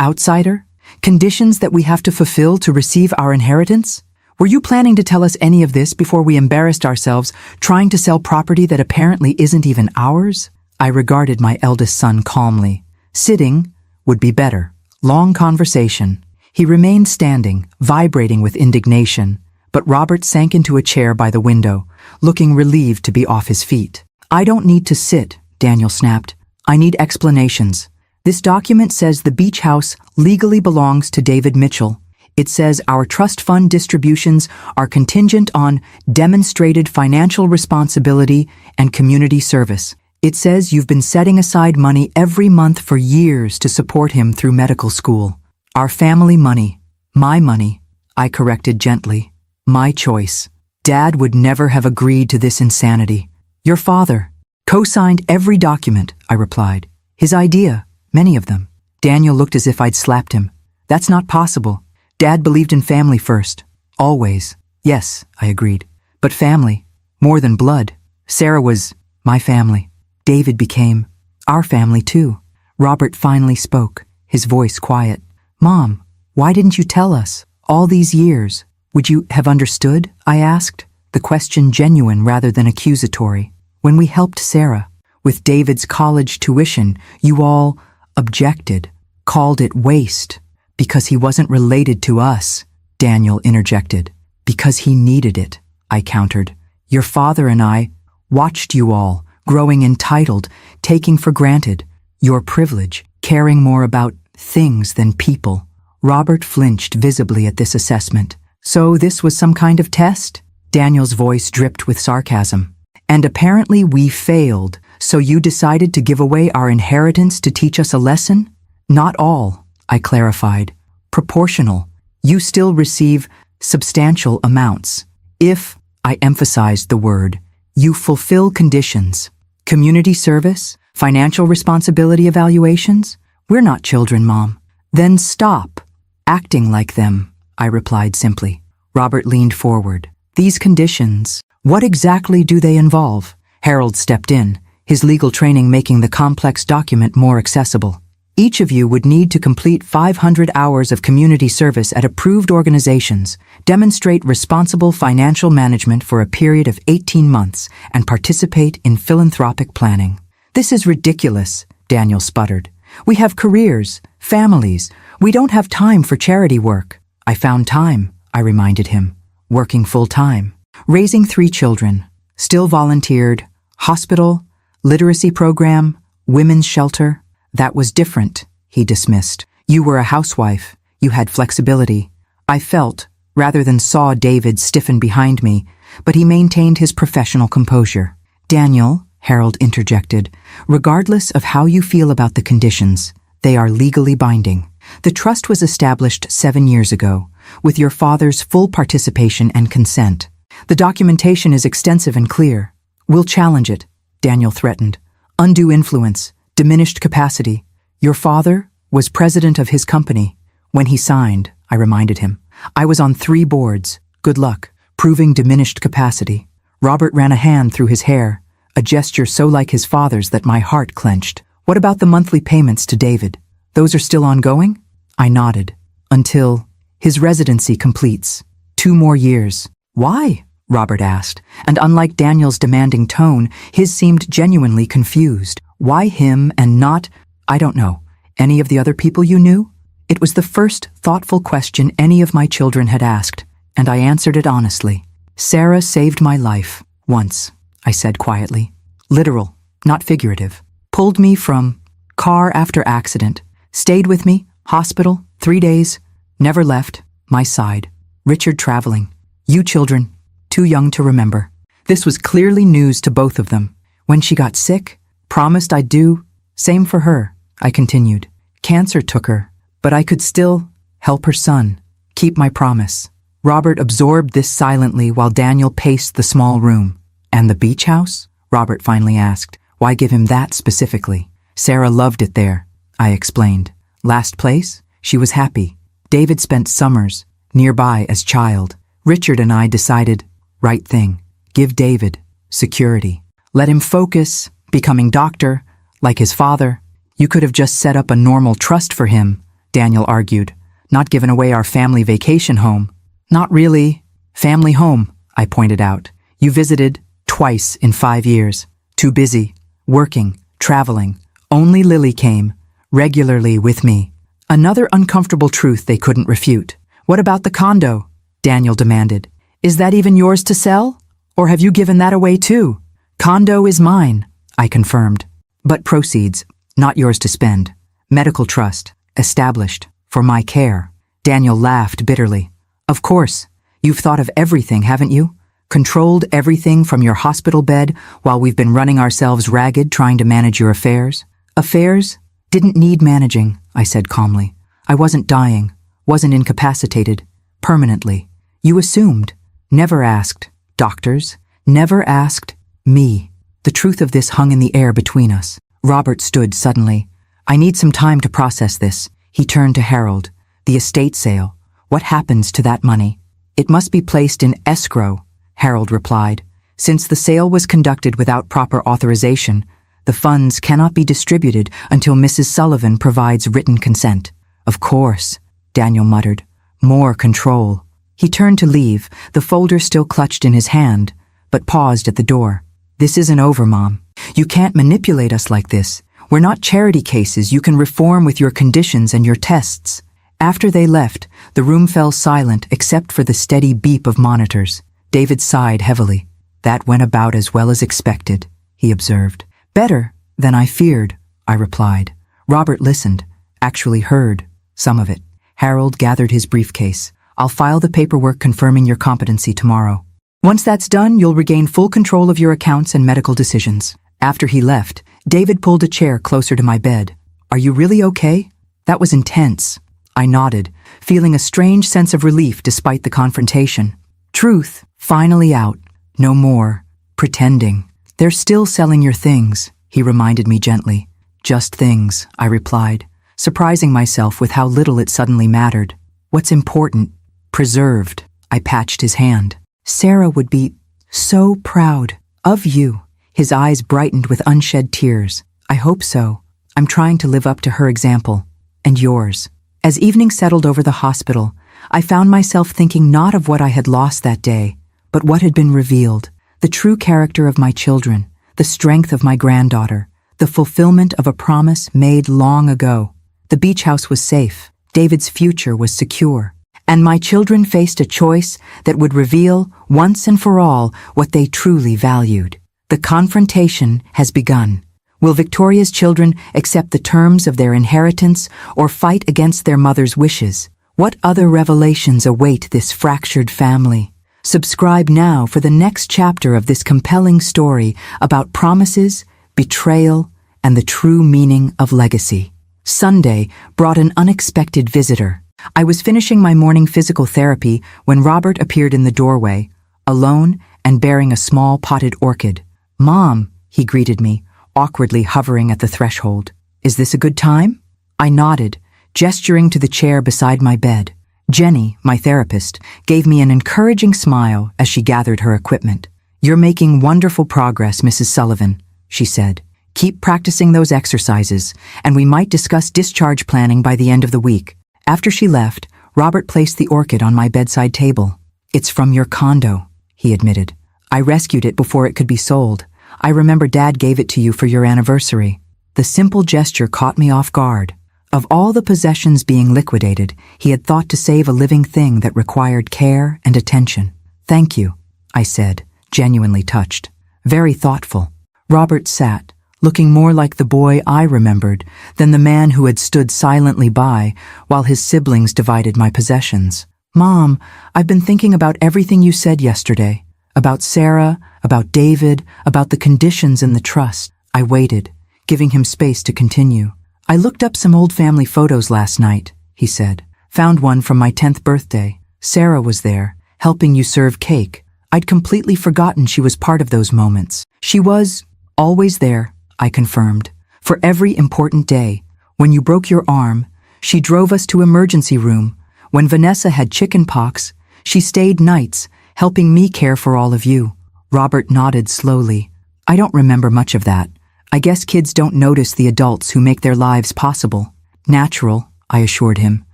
outsider? Conditions that we have to fulfill to receive our inheritance? Were you planning to tell us any of this before we embarrassed ourselves trying to sell property that apparently isn't even ours? I regarded my eldest son calmly. Sitting would be better. Long conversation. He remained standing, vibrating with indignation, but Robert sank into a chair by the window, looking relieved to be off his feet. I don't need to sit, Daniel snapped. I need explanations. This document says the beach house legally belongs to David Mitchell. It says our trust fund distributions are contingent on demonstrated financial responsibility and community service. It says you've been setting aside money every month for years to support him through medical school. Our family money. My money, I corrected gently. My choice. Dad would never have agreed to this insanity. Your father co-signed every document, I replied. His idea, many of them. Daniel looked as if I'd slapped him. That's not possible. Dad believed in family first. Always. Yes, I agreed. But family. More than blood. Sarah was my family. David became our family too. Robert finally spoke, his voice quiet. Mom, why didn't you tell us? All these years. Would you have understood? I asked, the question genuine rather than accusatory. When we helped Sarah with David's college tuition, you all objected, called it waste. Because he wasn't related to us, Daniel interjected. Because he needed it, I countered. Your father and I watched you all, growing entitled, taking for granted your privilege, caring more about things than people. Robert flinched visibly at this assessment. So this was some kind of test? Daniel's voice dripped with sarcasm. And apparently we failed, so you decided to give away our inheritance to teach us a lesson? Not all, I clarified. Proportional. You still receive substantial amounts. If, I emphasized the word, you fulfill conditions. Community service? Financial responsibility evaluations? We're not children, Mom. Then stop acting like them, I replied simply. Robert leaned forward. These conditions, what exactly do they involve? Harold stepped in, his legal training making the complex document more accessible. Each of you would need to complete 500 hours of community service at approved organizations, demonstrate responsible financial management for a period of 18 months, and participate in philanthropic planning. This is ridiculous, Daniel sputtered. We have careers, families. We don't have time for charity work. I found time, I reminded him, working full-time, raising 3 children, still volunteered, hospital, literacy program, women's shelter. That was different, he dismissed. You were a housewife. You had flexibility. I felt, rather than saw David stiffen behind me, but he maintained his professional composure. Daniel, Harold interjected, regardless of how you feel about the conditions, they are legally binding. The trust was established 7 years ago, with your father's full participation and consent. The documentation is extensive and clear. We'll challenge it, Daniel threatened. Undue influence. Diminished capacity. Your father was president of his company. When he signed, I reminded him. I was on 3 boards. Good luck. Proving diminished capacity. Robert ran a hand through his hair, a gesture so like his father's that my heart clenched. What about the monthly payments to David? Those are still ongoing? I nodded. Until his residency completes. 2 more years. Why? Robert asked, and unlike Daniel's demanding tone, his seemed genuinely confused. Why him and not, I don't know. Any of the other people you knew? It was the first thoughtful question any of my children had asked, and I answered it honestly. Sarah saved my life, once, I said quietly. Literal, not figurative. Pulled me from car after accident, stayed with me, hospital, 3 days, never left, my side. Richard traveling. You children, too young to remember. This was clearly news to both of them. When she got sick, promised I'd do, same for her, I continued. Cancer took her, but I could still help her son, keep my promise. Robert absorbed this silently while Daniel paced the small room. And the beach house? Robert finally asked. Why give him that specifically? Sarah loved it there, I explained. Last place? She was happy. David spent summers nearby as child. Richard and I decided, right thing, give David security. Let him focus, becoming doctor, like his father. You could have just set up a normal trust for him, Daniel argued, not given away our family vacation home. Not really. Family home, I pointed out. You visited twice in 5 years. Too busy, working, traveling. Only Lily came, regularly with me. Another uncomfortable truth they couldn't refute. What about the condo? Daniel demanded. Is that even yours to sell? Or have you given that away too? Condo is mine, I confirmed. But proceeds, not yours to spend. Medical trust, established, for my care. Daniel laughed bitterly. Of course, you've thought of everything, haven't you? Controlled everything from your hospital bed while we've been running ourselves ragged trying to manage your affairs? Affairs didn't need managing, I said calmly. I wasn't dying, wasn't incapacitated, permanently. You assumed, never asked. Doctors, never asked me. The truth of this hung in the air between us. Robert stood suddenly. I need some time to process this. He turned to Harold. The estate sale. What happens to that money? It must be placed in escrow, Harold replied. Since the sale was conducted without proper authorization, the funds cannot be distributed until Mrs. Sullivan provides written consent. Of course, Daniel muttered. More control. He turned to leave, the folder still clutched in his hand, but paused at the door. This isn't over, Mom. You can't manipulate us like this. We're not charity cases you can reform with your conditions and your tests. After they left, the room fell silent except for the steady beep of monitors. David sighed heavily. That went about as well as expected, he observed. Better than I feared, I replied. Robert listened, actually heard some of it. Harold gathered his briefcase. I'll file the paperwork confirming your competency tomorrow. Once that's done, you'll regain full control of your accounts and medical decisions. After he left, David pulled a chair closer to my bed. Are you really okay? That was intense. I nodded, feeling a strange sense of relief despite the confrontation. Truth, finally out. No more pretending. They're still selling your things, he reminded me gently. Just things, I replied, surprising myself with how little it suddenly mattered. What's important? Preserved. I patched his hand. Sarah would be so proud of you. His eyes brightened with unshed tears. I hope so. I'm trying to live up to her example. And yours. As evening settled over the hospital, I found myself thinking not of what I had lost that day, but what had been revealed. The true character of my children, the strength of my granddaughter, the fulfillment of a promise made long ago. The beach house was safe. David's future was secure. And my children faced a choice that would reveal, once and for all, what they truly valued. The confrontation has begun. Will Victoria's children accept the terms of their inheritance or fight against their mother's wishes? What other revelations await this fractured family? Subscribe now for the next chapter of this compelling story about promises, betrayal, and the true meaning of legacy. Sunday brought an unexpected visitor. I was finishing my morning physical therapy when Robert appeared in the doorway, alone and bearing a small potted orchid. Mom, he greeted me, awkwardly hovering at the threshold. Is this a good time? I nodded, gesturing to the chair beside my bed. Jenny, my therapist, gave me an encouraging smile as she gathered her equipment. You're making wonderful progress, Mrs. Sullivan, she said. Keep practicing those exercises, and we might discuss discharge planning by the end of the week. After she left, Robert placed the orchid on my bedside table. It's from your condo, he admitted. I rescued it before it could be sold. I remember Dad gave it to you for your anniversary. The simple gesture caught me off guard. Of all the possessions being liquidated, he had thought to save a living thing that required care and attention. "Thank you," I said, genuinely touched. "Very thoughtful." Robert sat, looking more like the boy I remembered than the man who had stood silently by while his siblings divided my possessions. "Mom, I've been thinking about everything you said yesterday. About Sarah, about David, about the conditions in the trust." I waited, giving him space to continue. "I looked up some old family photos last night," he said. "Found one from my 10th birthday. Sarah was there, helping you serve cake. I'd completely forgotten she was part of those moments." "She was always there," I confirmed. "For every important day. When you broke your arm, she drove us to emergency room. When Vanessa had chicken pox, she stayed nights, helping me care for all of you." Robert nodded slowly. "I don't remember much of that. I guess kids don't notice the adults who make their lives possible." "Natural," I assured him.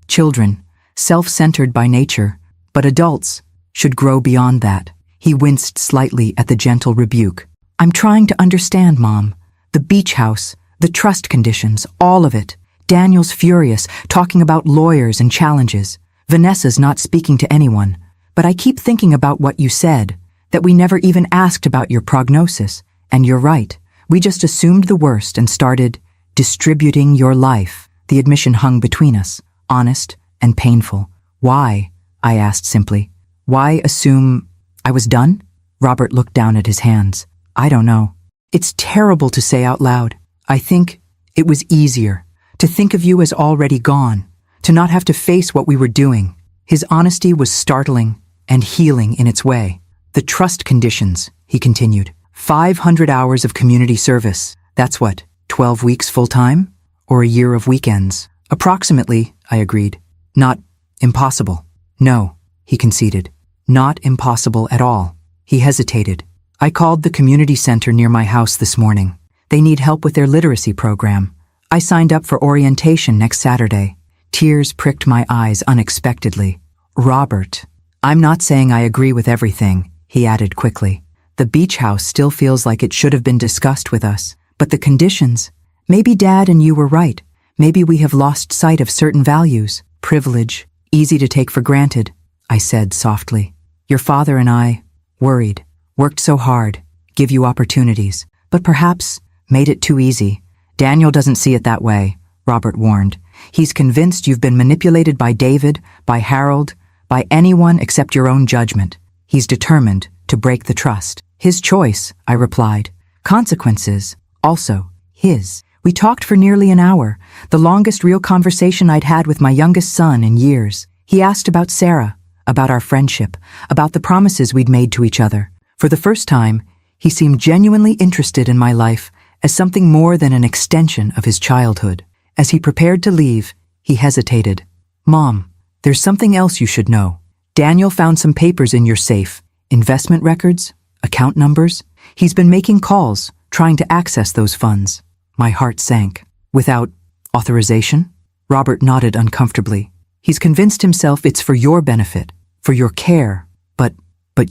"Children, self-centered by nature, but adults should grow beyond that." He winced slightly at the gentle rebuke. "I'm trying to understand, Mom. The beach house, the trust conditions, all of it. Daniel's furious, talking about lawyers and challenges. Vanessa's not speaking to anyone. But I keep thinking about what you said, that we never even asked about your prognosis. And you're right. We just assumed the worst and started distributing your life." The admission hung between us, honest and painful. "Why?" I asked simply. "Why assume I was done?" Robert looked down at his hands. "I don't know. It's terrible to say out loud. I think it was easier to think of you as already gone, to not have to face what we were doing." His honesty was startling and healing in its way. "The trust conditions," he continued. 500 hours of community service. That's what, 12 weeks full-time? Or a year of weekends? "Approximately," I agreed. "Not impossible." "No," he conceded. "Not impossible at all." He hesitated. "I called the community center near my house this morning. They need help with their literacy program. I signed up for orientation next Saturday." Tears pricked my eyes unexpectedly. "Robert, I'm not saying I agree with everything," he added quickly. "The beach house still feels like it should have been discussed with us. But the conditions, maybe Dad and you were right. Maybe we have lost sight of certain values. Privilege, easy to take for granted," I said softly. "Your father and I, worried, worked so hard, give you opportunities, but perhaps made it too easy." "Daniel doesn't see it that way," Robert warned. "He's convinced you've been manipulated by David, by Harold, by anyone except your own judgment. He's determined to break the trust." "His choice," I replied. "Consequences, also his." We talked for nearly an hour, the longest real conversation I'd had with my youngest son in years. He asked about Sarah, about our friendship, about the promises we'd made to each other. For the first time, he seemed genuinely interested in my life as something more than an extension of his childhood. As he prepared to leave, he hesitated. "Mom, there's something else you should know. Daniel found some papers in your safe, investment records, account numbers. He's been making calls, trying to access those funds." My heart sank. "Without authorization?" Robert nodded uncomfortably. "He's convinced himself it's for your benefit, for your care, but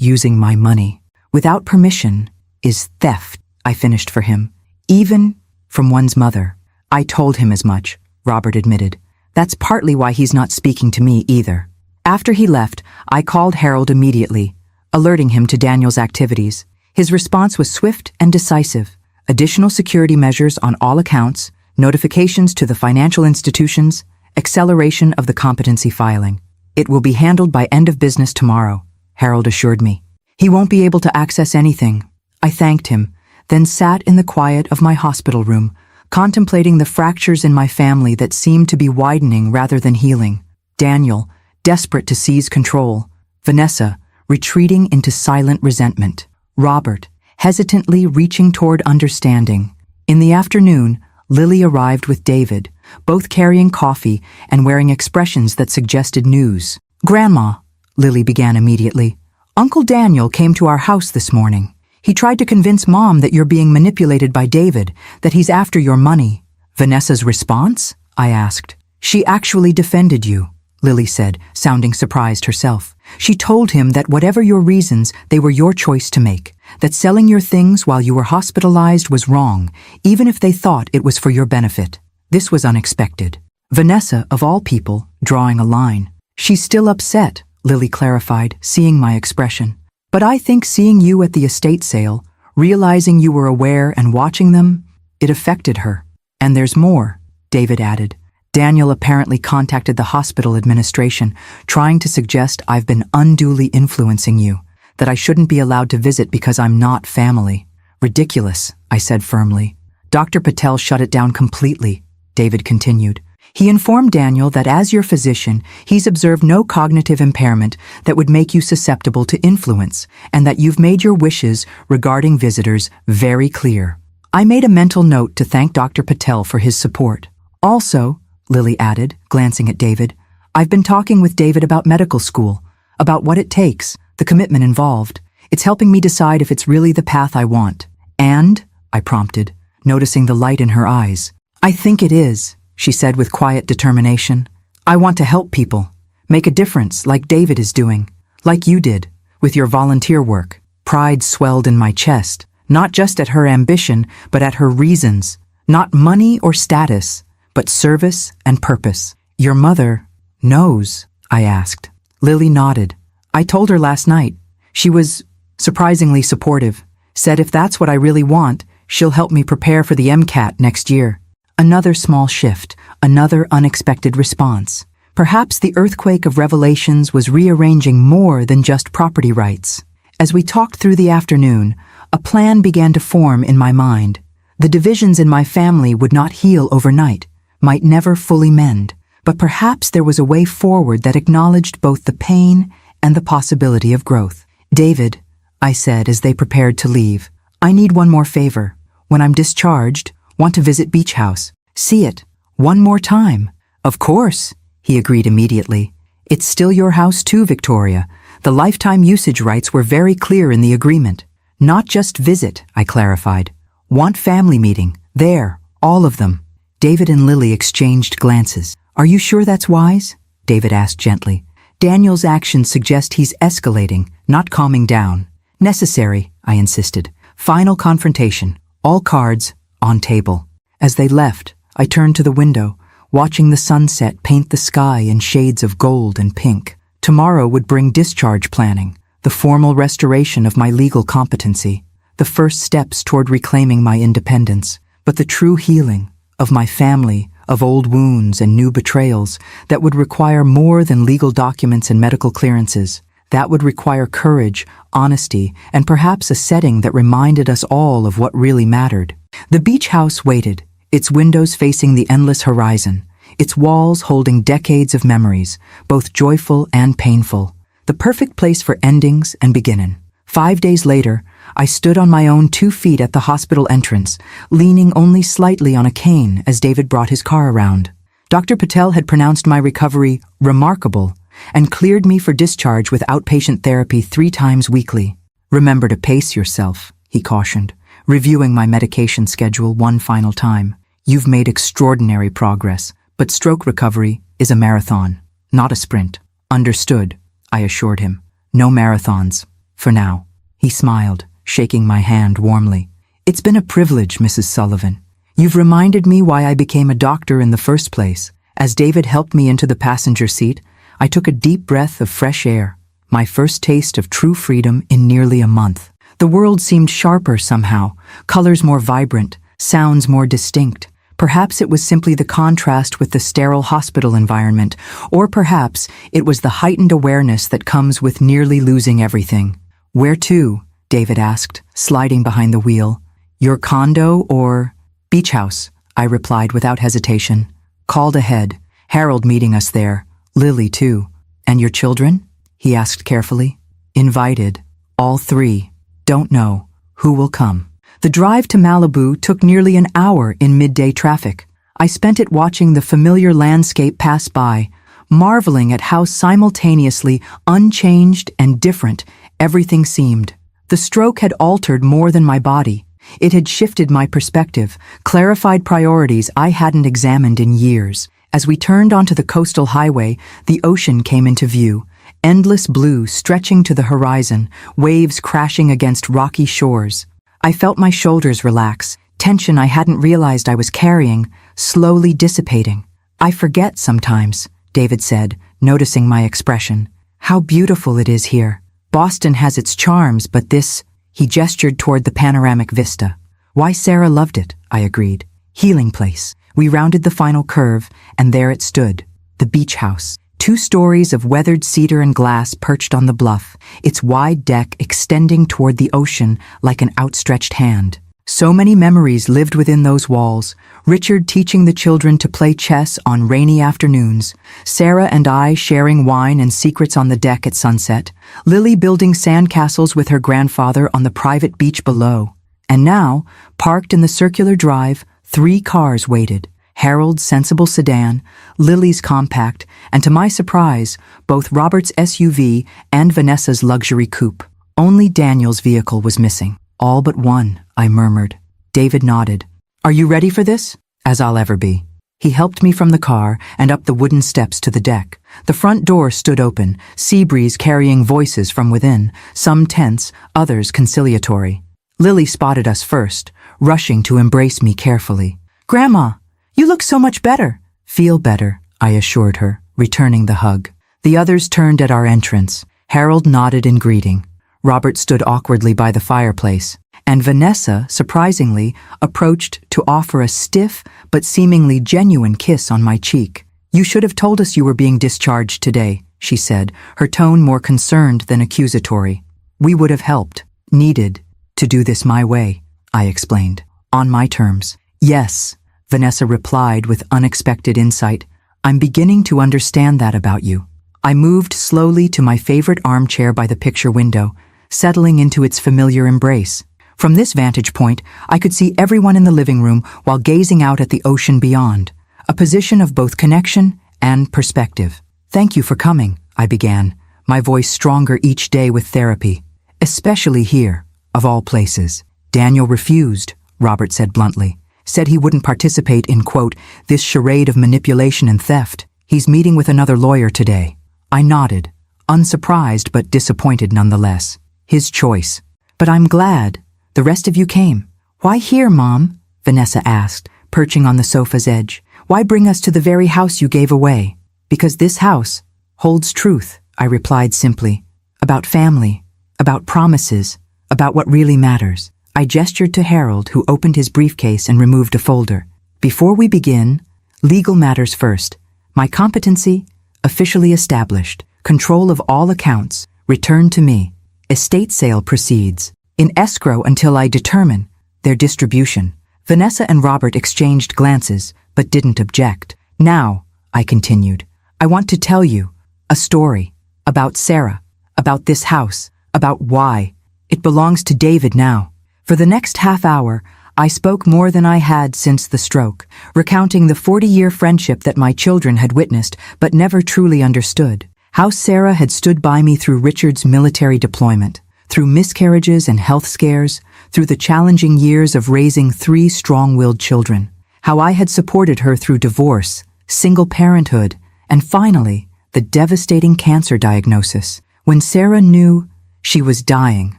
using my money. Without permission is theft," I finished for him. "Even from one's mother." "I told him as much," Robert admitted. "That's partly why he's not speaking to me either." After he left, I called Harold immediately, alerting him to Daniel's activities. His response was swift and decisive. Additional security measures on all accounts, notifications to the financial institutions, acceleration of the competency filing. "It will be handled by end of business tomorrow," Harold assured me. "He won't be able to access anything." I thanked him, then sat in the quiet of my hospital room, contemplating the fractures in my family that seemed to be widening rather than healing. Daniel, desperate to seize control. Vanessa, retreating into silent resentment. Robert, hesitantly reaching toward understanding. In the afternoon, Lily arrived with David, both carrying coffee and wearing expressions that suggested news. "Grandma," Lily began immediately, "Uncle Daniel came to our house this morning. He tried to convince Mom that you're being manipulated by David, that he's after your money." "Vanessa's response?" I asked. "She actually defended you," Lily said, sounding surprised herself. "She told him that whatever your reasons, they were your choice to make, that selling your things while you were hospitalized was wrong, even if they thought it was for your benefit." This was unexpected. Vanessa, of all people, drawing a line. She's still upset, Lily clarified, seeing my expression. But I think seeing you at the estate sale, realizing you were aware and watching them, it affected her. And there's more, David added. Daniel apparently contacted the hospital administration, trying to suggest I've been unduly influencing you, that I shouldn't be allowed to visit because I'm not family. Ridiculous, I said firmly. Dr. Patel shut it down completely, David continued. He informed Daniel that as your physician, he's observed no cognitive impairment that would make you susceptible to influence, and that you've made your wishes regarding visitors very clear. I made a mental note to thank Dr. Patel for his support. Also, Lily added, glancing at David, I've been talking with David about medical school, about what it takes, the commitment involved. It's helping me decide if it's really the path I want. And, I prompted, noticing the light in her eyes. I think it is, she said with quiet determination. I want to help people, make a difference like David is doing, like you did, with your volunteer work. Pride swelled in my chest, not just at her ambition, but at her reasons. Not money or status, but service and purpose. Your mother knows, I asked. Lily nodded. I told her last night. She was surprisingly supportive, said if that's what I really want, she'll help me prepare for the MCAT next year. Another small shift, another unexpected response. Perhaps the earthquake of revelations was rearranging more than just property rights. As we talked through the afternoon, a plan began to form in my mind. The divisions in my family would not heal overnight, might never fully mend, but perhaps there was a way forward that acknowledged both the pain and the possibility of growth. David, I said as they prepared to leave, I need one more favor. When I'm discharged, want to visit Beach House. See it. One more time. Of course, he agreed immediately. It's still your house too, Victoria. The lifetime usage rights were very clear in the agreement. Not just visit, I clarified. Want family meeting. There, all of them. David and Lily exchanged glances. Are you sure that's wise? David asked gently. Daniel's actions suggest he's escalating, not calming down. Necessary, I insisted. Final confrontation. All cards on table. As they left, I turned to the window, watching the sunset paint the sky in shades of gold and pink. Tomorrow would bring discharge planning, the formal restoration of my legal competency, the first steps toward reclaiming my independence, but the true healing of my family, of old wounds and new betrayals that would require more than legal documents and medical clearances. That would require courage, honesty, and perhaps a setting that reminded us all of what really mattered. The beach house waited, its windows facing the endless horizon, its walls holding decades of memories, both joyful and painful. The perfect place for endings and beginning. 5 days later, I stood on my own 2 feet at the hospital entrance, leaning only slightly on a cane as David brought his car around. Dr. Patel had pronounced my recovery remarkable and cleared me for discharge with outpatient therapy 3 times weekly. Remember to pace yourself, he cautioned, reviewing my medication schedule one final time. You've made extraordinary progress, but stroke recovery is a marathon, not a sprint. Understood, I assured him. No marathons, for now. He smiled, shaking my hand warmly. It's been a privilege, Mrs. Sullivan. You've reminded me why I became a doctor in the first place. As David helped me into the passenger seat, I took a deep breath of fresh air, my first taste of true freedom in nearly a month. The world seemed sharper somehow, colors more vibrant, sounds more distinct. Perhaps it was simply the contrast with the sterile hospital environment, or perhaps it was the heightened awareness that comes with nearly losing everything. Where to? David asked, sliding behind the wheel. Your condo or beach house? I replied without hesitation. Called ahead, Harold meeting us there. Lily, too. And your children? He asked carefully. Invited. All 3. Don't know. Who will come? The drive to Malibu took nearly an hour in midday traffic. I spent it watching the familiar landscape pass by, marveling at how simultaneously unchanged and different everything seemed. The stroke had altered more than my body. It had shifted my perspective, clarified priorities I hadn't examined in years. As we turned onto the coastal highway, the ocean came into view, endless blue stretching to the horizon, waves crashing against rocky shores. I felt my shoulders relax, tension I hadn't realized I was carrying, slowly dissipating. I forget sometimes, David said, noticing my expression. How beautiful it is here. Boston has its charms, but this, he gestured toward the panoramic vista. Why Sarah loved it, I agreed. Healing place. We rounded the final curve, and there it stood, the beach house. 2 stories of weathered cedar and glass perched on the bluff, its wide deck extending toward the ocean like an outstretched hand. So many memories lived within those walls. Richard teaching the children to play chess on rainy afternoons, Sarah and I sharing wine and secrets on the deck at sunset, Lily building sandcastles with her grandfather on the private beach below. And now, parked in the circular drive, 3 cars waited. Harold's sensible sedan, Lily's compact, and to my surprise, both Robert's SUV and Vanessa's luxury coupe. Only Daniel's vehicle was missing. All but one, I murmured. David nodded. Are you ready for this? As I'll ever be. He helped me from the car and up the wooden steps to the deck. The front door stood open, sea breeze carrying voices from within, some tense, others conciliatory. Lily spotted us first, rushing to embrace me carefully. Grandma, you look so much better. Feel better, I assured her, returning the hug. The others turned at our entrance. Harold nodded in greeting. Robert stood awkwardly by the fireplace, and Vanessa, surprisingly, approached to offer a stiff but seemingly genuine kiss on my cheek. You should have told us you were being discharged today, she said, her tone more concerned than accusatory. We would have helped, needed, to do this my way, I explained. On my terms. Yes, Vanessa replied with unexpected insight. I'm beginning to understand that about you. I moved slowly to my favorite armchair by the picture window, settling into its familiar embrace. From this vantage point, I could see everyone in the living room while gazing out at the ocean beyond, a position of both connection and perspective. Thank you for coming, I began, my voice stronger each day with therapy. Especially here, of all places. Daniel refused, Robert said bluntly. Said he wouldn't participate in, quote, this charade of manipulation and theft. He's meeting with another lawyer today. I nodded, unsurprised but disappointed nonetheless. His choice. But I'm glad. The rest of you came. Why here, Mom? Vanessa asked, perching on the sofa's edge. Why bring us to the very house you gave away? Because this house holds truth, I replied simply. About family, about promises, about what really matters. I gestured to Harold, who opened his briefcase and removed a folder. Before we begin, legal matters first. My competency, officially established. Control of all accounts, returned to me. Estate sale proceeds. In escrow until I determine their distribution. Vanessa and Robert exchanged glances, but didn't object. Now, I continued, I want to tell you a story about Sarah, about this house, about why. It belongs to David now. For the next half hour, I spoke more than I had since the stroke, recounting the 40-year friendship that my children had witnessed but never truly understood. How Sarah had stood by me through Richard's military deployment, through miscarriages and health scares, through the challenging years of raising 3 strong-willed children. How I had supported her through divorce, single parenthood, and finally, the devastating cancer diagnosis. When Sarah knew she was dying,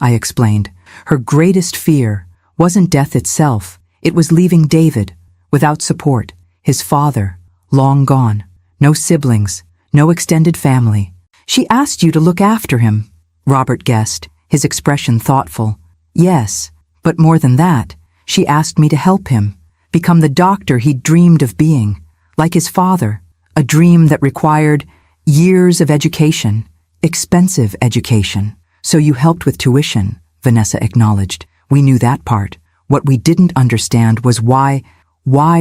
I explained, her greatest fear wasn't death itself. It was leaving David, without support, his father, long gone, no siblings, no extended family. She asked you to look after him, Robert guessed, his expression thoughtful. Yes, but more than that, she asked me to help him, become the doctor he'd dreamed of being, like his father, a dream that required years of education, expensive education. So you helped with tuition, Vanessa acknowledged. We knew that part. What we didn't understand was why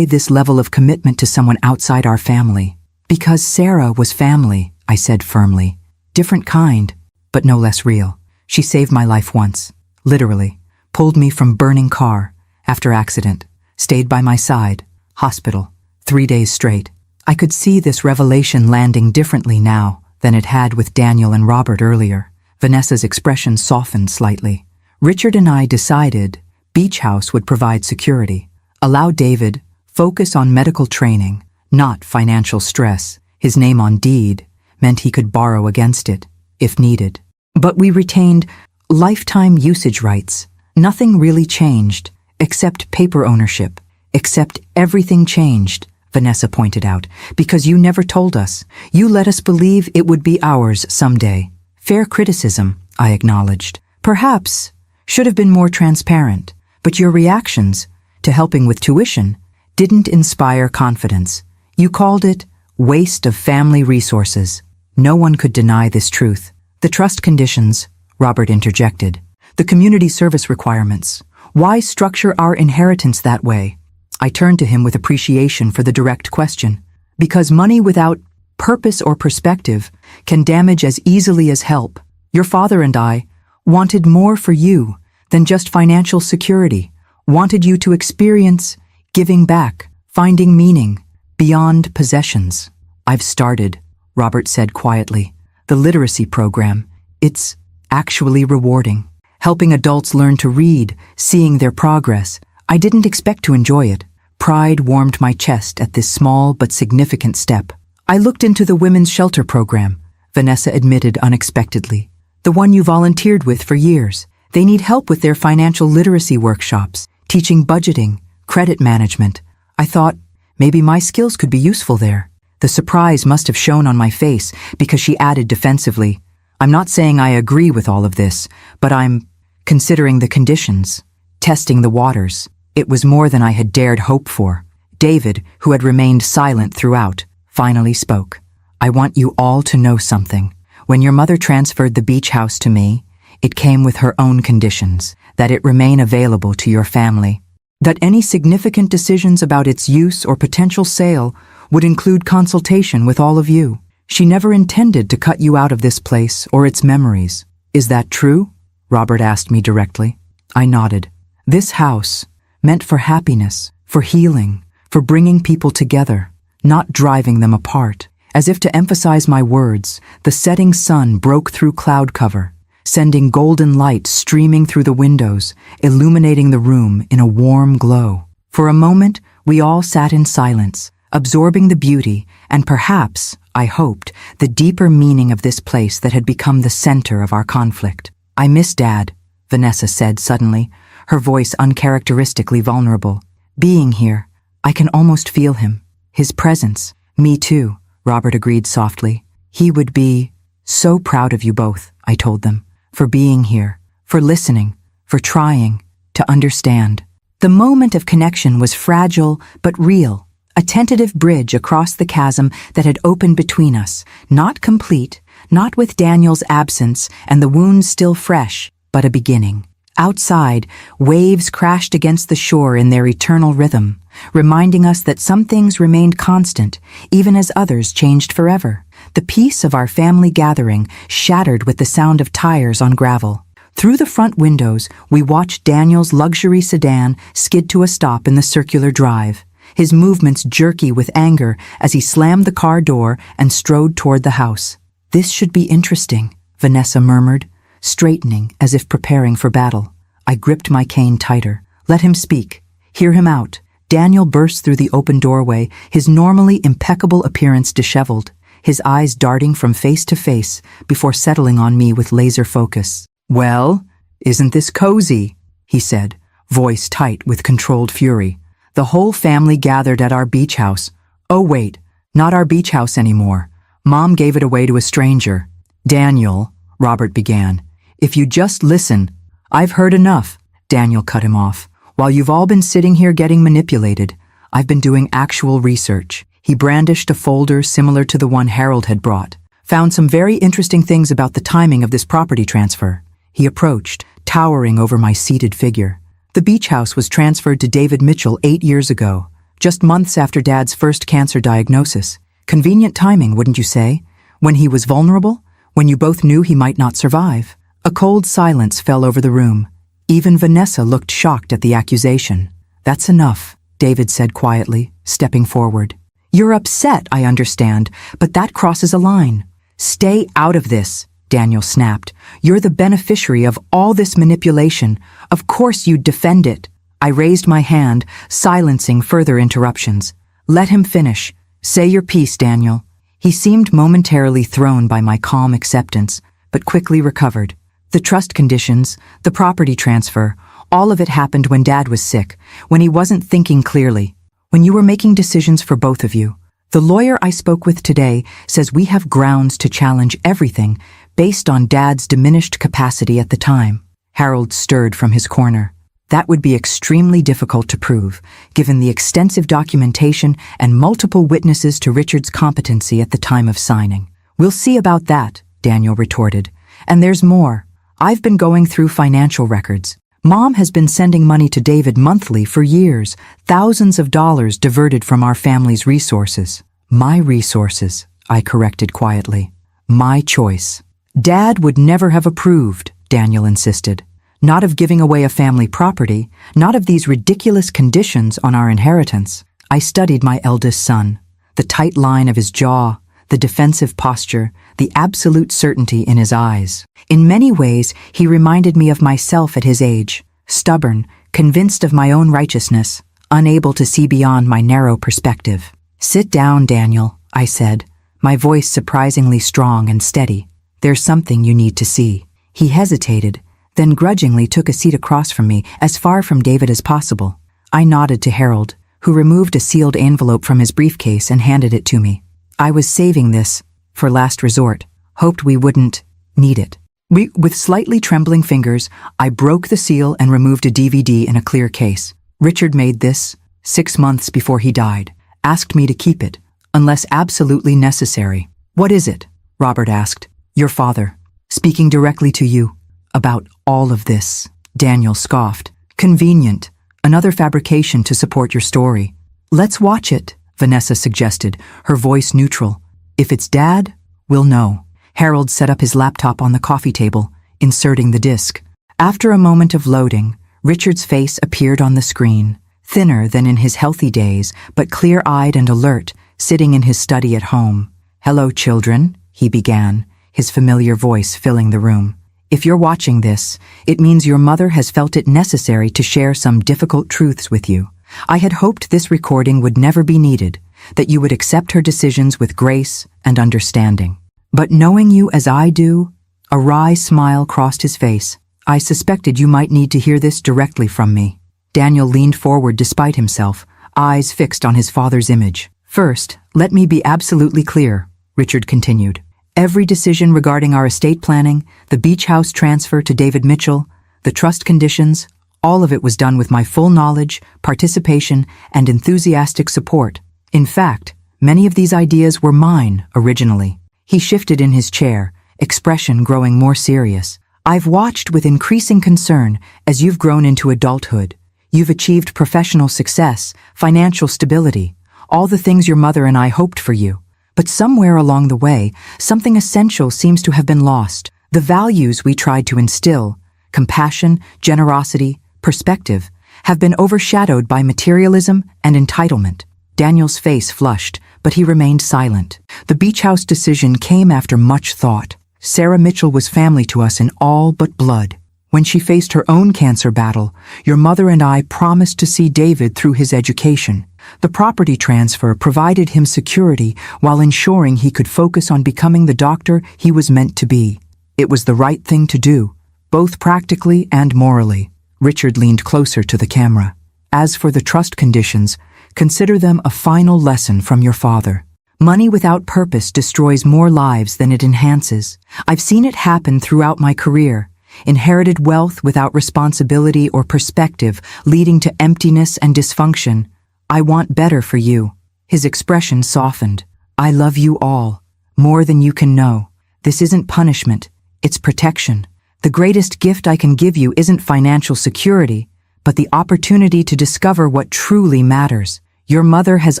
this level of commitment to someone outside our family. Because Sarah was family, I said firmly. Different kind, but no less real. She saved my life once, literally, pulled me from burning car, after accident, stayed by my side, hospital, 3 days straight. I could see this revelation landing differently now than it had with Daniel and Robert earlier. Vanessa's expression softened slightly. Richard and I decided Beach House would provide security, allow David focus on medical training, not financial stress. His name on deed meant he could borrow against it, if needed. But we retained lifetime usage rights. Nothing really changed, except paper ownership, except everything changed. Vanessa pointed out, because you never told us. You let us believe it would be ours someday. Fair criticism, I acknowledged. Perhaps should have been more transparent, but your reactions to helping with tuition didn't inspire confidence. You called it waste of family resources. No one could deny this truth. The trust conditions, Robert interjected. The community service requirements. Why structure our inheritance that way? I turned to him with appreciation for the direct question. Because money without purpose or perspective can damage as easily as help. Your father and I wanted more for you than just financial security. Wanted you to experience giving back, finding meaning beyond possessions. I've started, Robert said quietly. The literacy program. It's actually rewarding. Helping adults learn to read, seeing their progress. I didn't expect to enjoy it. Pride warmed my chest at this small but significant step. I looked into the women's shelter program, Vanessa admitted unexpectedly. The one you volunteered with for years. They need help with their financial literacy workshops, teaching budgeting, credit management. I thought maybe my skills could be useful there. The surprise must have shown on my face because she added defensively, I'm not saying I agree with all of this, but I'm considering the conditions, testing the waters. It was more than I had dared hope for. David, who had remained silent throughout, finally spoke. I want you all to know something. When your mother transferred the beach house to me, it came with her own conditions, that it remain available to your family, that any significant decisions about its use or potential sale would include consultation with all of you. She never intended to cut you out of this place or its memories. Is that true? Robert asked me directly. I nodded. This house, meant for happiness, for healing, for bringing people together, not driving them apart. As if to emphasize my words, the setting sun broke through cloud cover, sending golden light streaming through the windows, illuminating the room in a warm glow. For a moment, we all sat in silence, absorbing the beauty and perhaps, I hoped, the deeper meaning of this place that had become the center of our conflict. I miss Dad, Vanessa said suddenly, her voice uncharacteristically vulnerable. Being here, I can almost feel him. His presence. Me too, Robert agreed softly. He would be so proud of you both, I told them, for being here, for listening, for trying to understand. The moment of connection was fragile but real, a tentative bridge across the chasm that had opened between us, not complete, not with Daniel's absence and the wounds still fresh, but a beginning. Outside, waves crashed against the shore in their eternal rhythm, reminding us that some things remained constant, even as others changed forever. The peace of our family gathering shattered with the sound of tires on gravel. Through the front windows, we watched Daniel's luxury sedan skid to a stop in the circular drive, his movements jerky with anger as he slammed the car door and strode toward the house. This should be interesting, Vanessa murmured, straightening as if preparing for battle. I gripped my cane tighter. Let him speak. Hear him out. Daniel burst through the open doorway, his normally impeccable appearance disheveled, his eyes darting from face to face before settling on me with laser focus. Well, isn't this cozy? He said, voice tight with controlled fury. The whole family gathered at our beach house. Oh wait, not our beach house anymore. Mom gave it away to a stranger. Daniel, Robert began, if you just listen. I've heard enough, Daniel cut him off. While you've all been sitting here getting manipulated, I've been doing actual research. He brandished a folder similar to the one Harold had brought. Found some very interesting things about the timing of this property transfer. He approached, towering over my seated figure. The beach house was transferred to David Mitchell 8 years ago, just months after Dad's first cancer diagnosis. Convenient timing, wouldn't you say? When he was vulnerable? When you both knew he might not survive? A cold silence fell over the room. Even Vanessa looked shocked at the accusation. That's enough, David said quietly, stepping forward. You're upset, I understand, but that crosses a line. Stay out of this, Daniel snapped. You're the beneficiary of all this manipulation. Of course you'd defend it. I raised my hand, silencing further interruptions. Let him finish. Say your piece, Daniel. He seemed momentarily thrown by my calm acceptance, but quickly recovered. The trust conditions, the property transfer, all of it happened when Dad was sick, when he wasn't thinking clearly, when you were making decisions for both of you. The lawyer I spoke with today says we have grounds to challenge everything based on Dad's diminished capacity at the time. Harold stirred from his corner. That would be extremely difficult to prove, given the extensive documentation and multiple witnesses to Richard's competency at the time of signing. We'll see about that, Daniel retorted. And there's more. I've been going through financial records. Mom has been sending money to David monthly for years, thousands of dollars diverted from our family's resources. My resources, I corrected quietly. My choice. Dad would never have approved, Daniel insisted. Not of giving away a family property, not of these ridiculous conditions on our inheritance. I studied my eldest son. The tight line of his jaw, the defensive posture, the absolute certainty in his eyes. In many ways, he reminded me of myself at his age, stubborn, convinced of my own righteousness, unable to see beyond my narrow perspective. Sit down, Daniel, I said, my voice surprisingly strong and steady. There's something you need to see. He hesitated, then grudgingly took a seat across from me, as far from David as possible. I nodded to Harold, who removed a sealed envelope from his briefcase and handed it to me. I was saving this for last resort, hoped we wouldn't need it. With slightly trembling fingers, I broke the seal and removed a DVD in a clear case. Richard made this 6 months before he died, asked me to keep it, unless absolutely necessary. What is it? Robert asked. Your father, speaking directly to you, about all of this. Daniel scoffed. Convenient. Another fabrication to support your story. Let's watch it, Vanessa suggested, her voice neutral. If it's Dad, we'll know. Harold set up his laptop on the coffee table, inserting the disc. After a moment of loading, Richard's face appeared on the screen, thinner than in his healthy days, but clear-eyed and alert, sitting in his study at home. Hello, children, he began, his familiar voice filling the room. If you're watching this, it means your mother has felt it necessary to share some difficult truths with you. I had hoped this recording would never be needed, that you would accept her decisions with grace and understanding. But knowing you as I do, a wry smile crossed his face. I suspected you might need to hear this directly from me. Daniel leaned forward despite himself, eyes fixed on his father's image. First, let me be absolutely clear, Richard continued. Every decision regarding our estate planning, the beach house transfer to David Mitchell, the trust conditions, all of it was done with my full knowledge, participation, and enthusiastic support. In fact, many of these ideas were mine originally. He shifted in his chair, expression growing more serious. I've watched with increasing concern as you've grown into adulthood. You've achieved professional success, financial stability, all the things your mother and I hoped for you. But somewhere along the way, something essential seems to have been lost. The values we tried to instill, compassion, generosity, perspective, have been overshadowed by materialism and entitlement. Daniel's face flushed, but he remained silent. The beach house decision came after much thought. Sarah Mitchell was family to us in all but blood. When she faced her own cancer battle, your mother and I promised to see David through his education. The property transfer provided him security while ensuring he could focus on becoming the doctor he was meant to be. It was the right thing to do, both practically and morally. Richard leaned closer to the camera. As for the trust conditions, consider them a final lesson from your father. Money without purpose destroys more lives than it enhances. I've seen it happen throughout my career. Inherited wealth without responsibility or perspective, leading to emptiness and dysfunction. I want better for you. His expression softened. I love you all, more than you can know. This isn't punishment, it's protection. The greatest gift I can give you isn't financial security, but the opportunity to discover what truly matters. Your mother has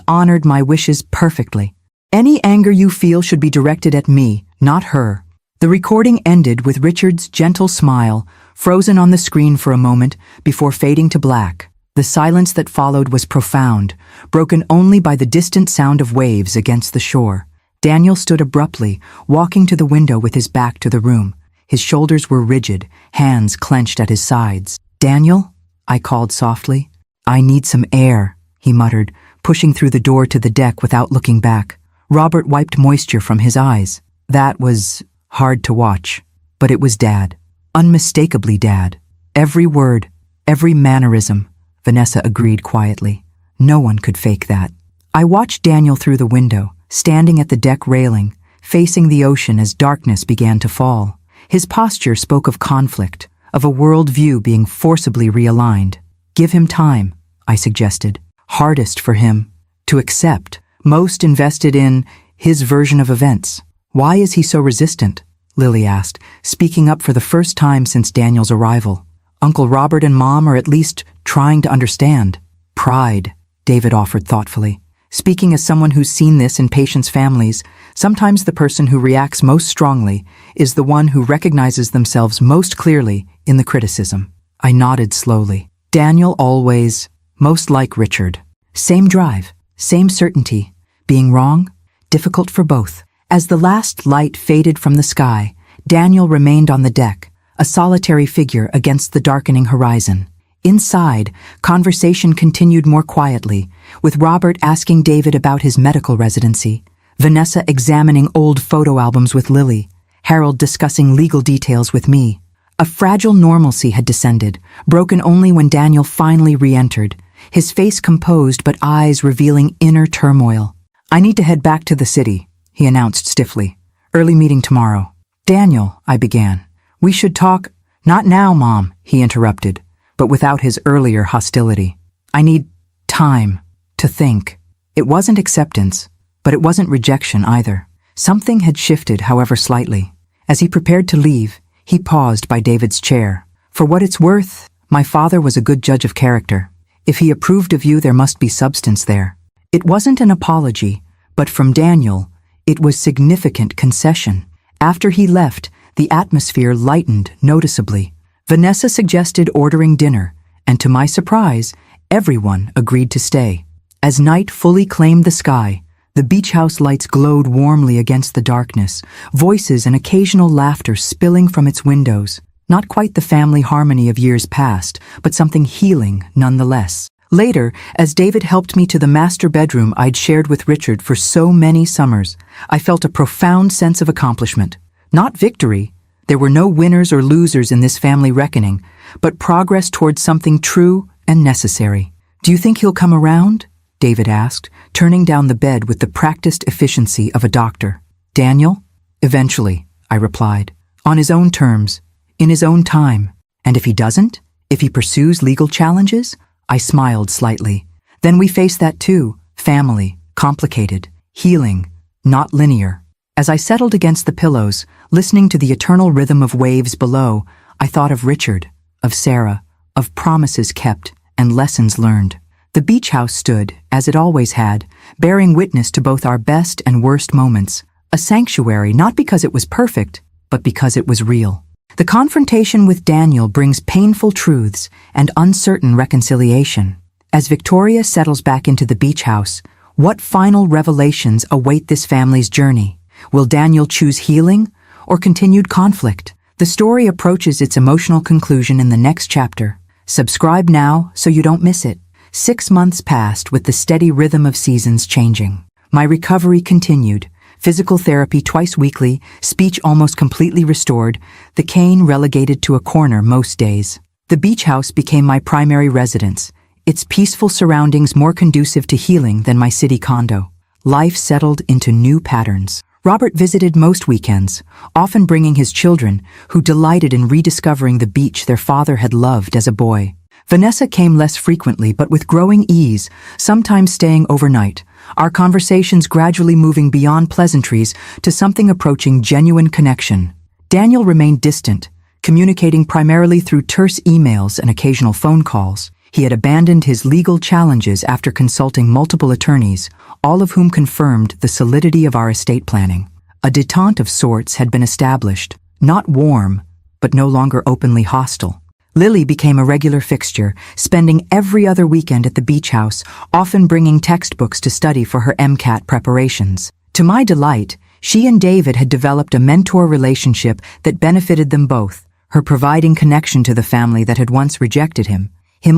honored my wishes perfectly. Any anger you feel should be directed at me, not her. The recording ended with Richard's gentle smile, frozen on the screen for a moment before fading to black. The silence that followed was profound, broken only by the distant sound of waves against the shore. Daniel stood abruptly, walking to the window with his back to the room. His shoulders were rigid, hands clenched at his sides. Daniel? I called softly. I need some air, he muttered, pushing through the door to the deck without looking back. Robert wiped moisture from his eyes. That was hard to watch, but it was Dad. Unmistakably Dad. Every word, every mannerism, Vanessa agreed quietly. No one could fake that. I watched Daniel through the window, standing at the deck railing, facing the ocean as darkness began to fall. His posture spoke of conflict, of a world view being forcibly realigned. Give him time, I suggested. Hardest for him to accept, most invested in his version of events. Why is he so resistant? Lily asked, speaking up for the first time since Daniel's arrival. Uncle Robert and Mom are at least trying to understand. Pride, David offered thoughtfully. Speaking as someone who's seen this in patients' families, sometimes the person who reacts most strongly is the one who recognizes themselves most clearly in the criticism. I nodded slowly. Daniel always, most like Richard. Same drive, same certainty. Being wrong? Difficult for both. As the last light faded from the sky, Daniel remained on the deck, a solitary figure against the darkening horizon. Inside, conversation continued more quietly, with Robert asking David about his medical residency, Vanessa examining old photo albums with Lily, Harold discussing legal details with me. A fragile normalcy had descended, broken only when Daniel finally re-entered, his face composed but eyes revealing inner turmoil. I need to head back to the city, he announced stiffly. Early meeting tomorrow. Daniel, I began. We should talk. Not now, Mom, he interrupted, but without his earlier hostility. I need time to think. It wasn't acceptance, but it wasn't rejection either. Something had shifted, however slightly. As he prepared to leave, he paused by David's chair. For what it's worth, my father was a good judge of character. If he approved of you, there must be substance there. It wasn't an apology, but from Daniel, it was significant concession. After he left, the atmosphere lightened noticeably. Vanessa suggested ordering dinner, and to my surprise, everyone agreed to stay. As night fully claimed the sky, the beach house lights glowed warmly against the darkness, voices and occasional laughter spilling from its windows. Not quite the family harmony of years past, but something healing nonetheless. Later, as David helped me to the master bedroom I'd shared with Richard for so many summers, I felt a profound sense of accomplishment. Not victory. There were no winners or losers in this family reckoning, but progress towards something true and necessary. Do you think he'll come around? David asked, turning down the bed with the practiced efficiency of a doctor. Daniel? Eventually, I replied. On his own terms, in his own time. And if he doesn't? If he pursues legal challenges? I smiled slightly. Then we face that too. Family, complicated, healing, not linear. As I settled against the pillows, listening to the eternal rhythm of waves below, I thought of Richard, of Sarah, of promises kept and lessons learned. The beach house stood, as it always had, bearing witness to both our best and worst moments, a sanctuary not because it was perfect, but because it was real. The confrontation with Daniel brings painful truths and uncertain reconciliation. As Victoria settles back into the beach house, what final revelations await this family's journey? Will Daniel choose healing or continued conflict? The story approaches its emotional conclusion in the next chapter. Subscribe now so you don't miss it. 6 months passed with the steady rhythm of seasons changing. My recovery continued. Physical therapy twice weekly, speech almost completely restored, the cane relegated to a corner most days. The beach house became my primary residence, its peaceful surroundings more conducive to healing than my city condo. Life settled into new patterns. Robert visited most weekends, often bringing his children, who delighted in rediscovering the beach their father had loved as a boy. Vanessa came less frequently, but with growing ease, sometimes staying overnight, our conversations gradually moving beyond pleasantries to something approaching genuine connection. Daniel remained distant, communicating primarily through terse emails and occasional phone calls. He had abandoned his legal challenges after consulting multiple attorneys, all of whom confirmed the solidity of our estate planning. A détente of sorts had been established, not warm, but no longer openly hostile. Lily became a regular fixture, spending every other weekend at the beach house, often bringing textbooks to study for her MCAT preparations. To my delight, she and David had developed a mentor relationship that benefited them both, her providing connection to the family that had once rejected him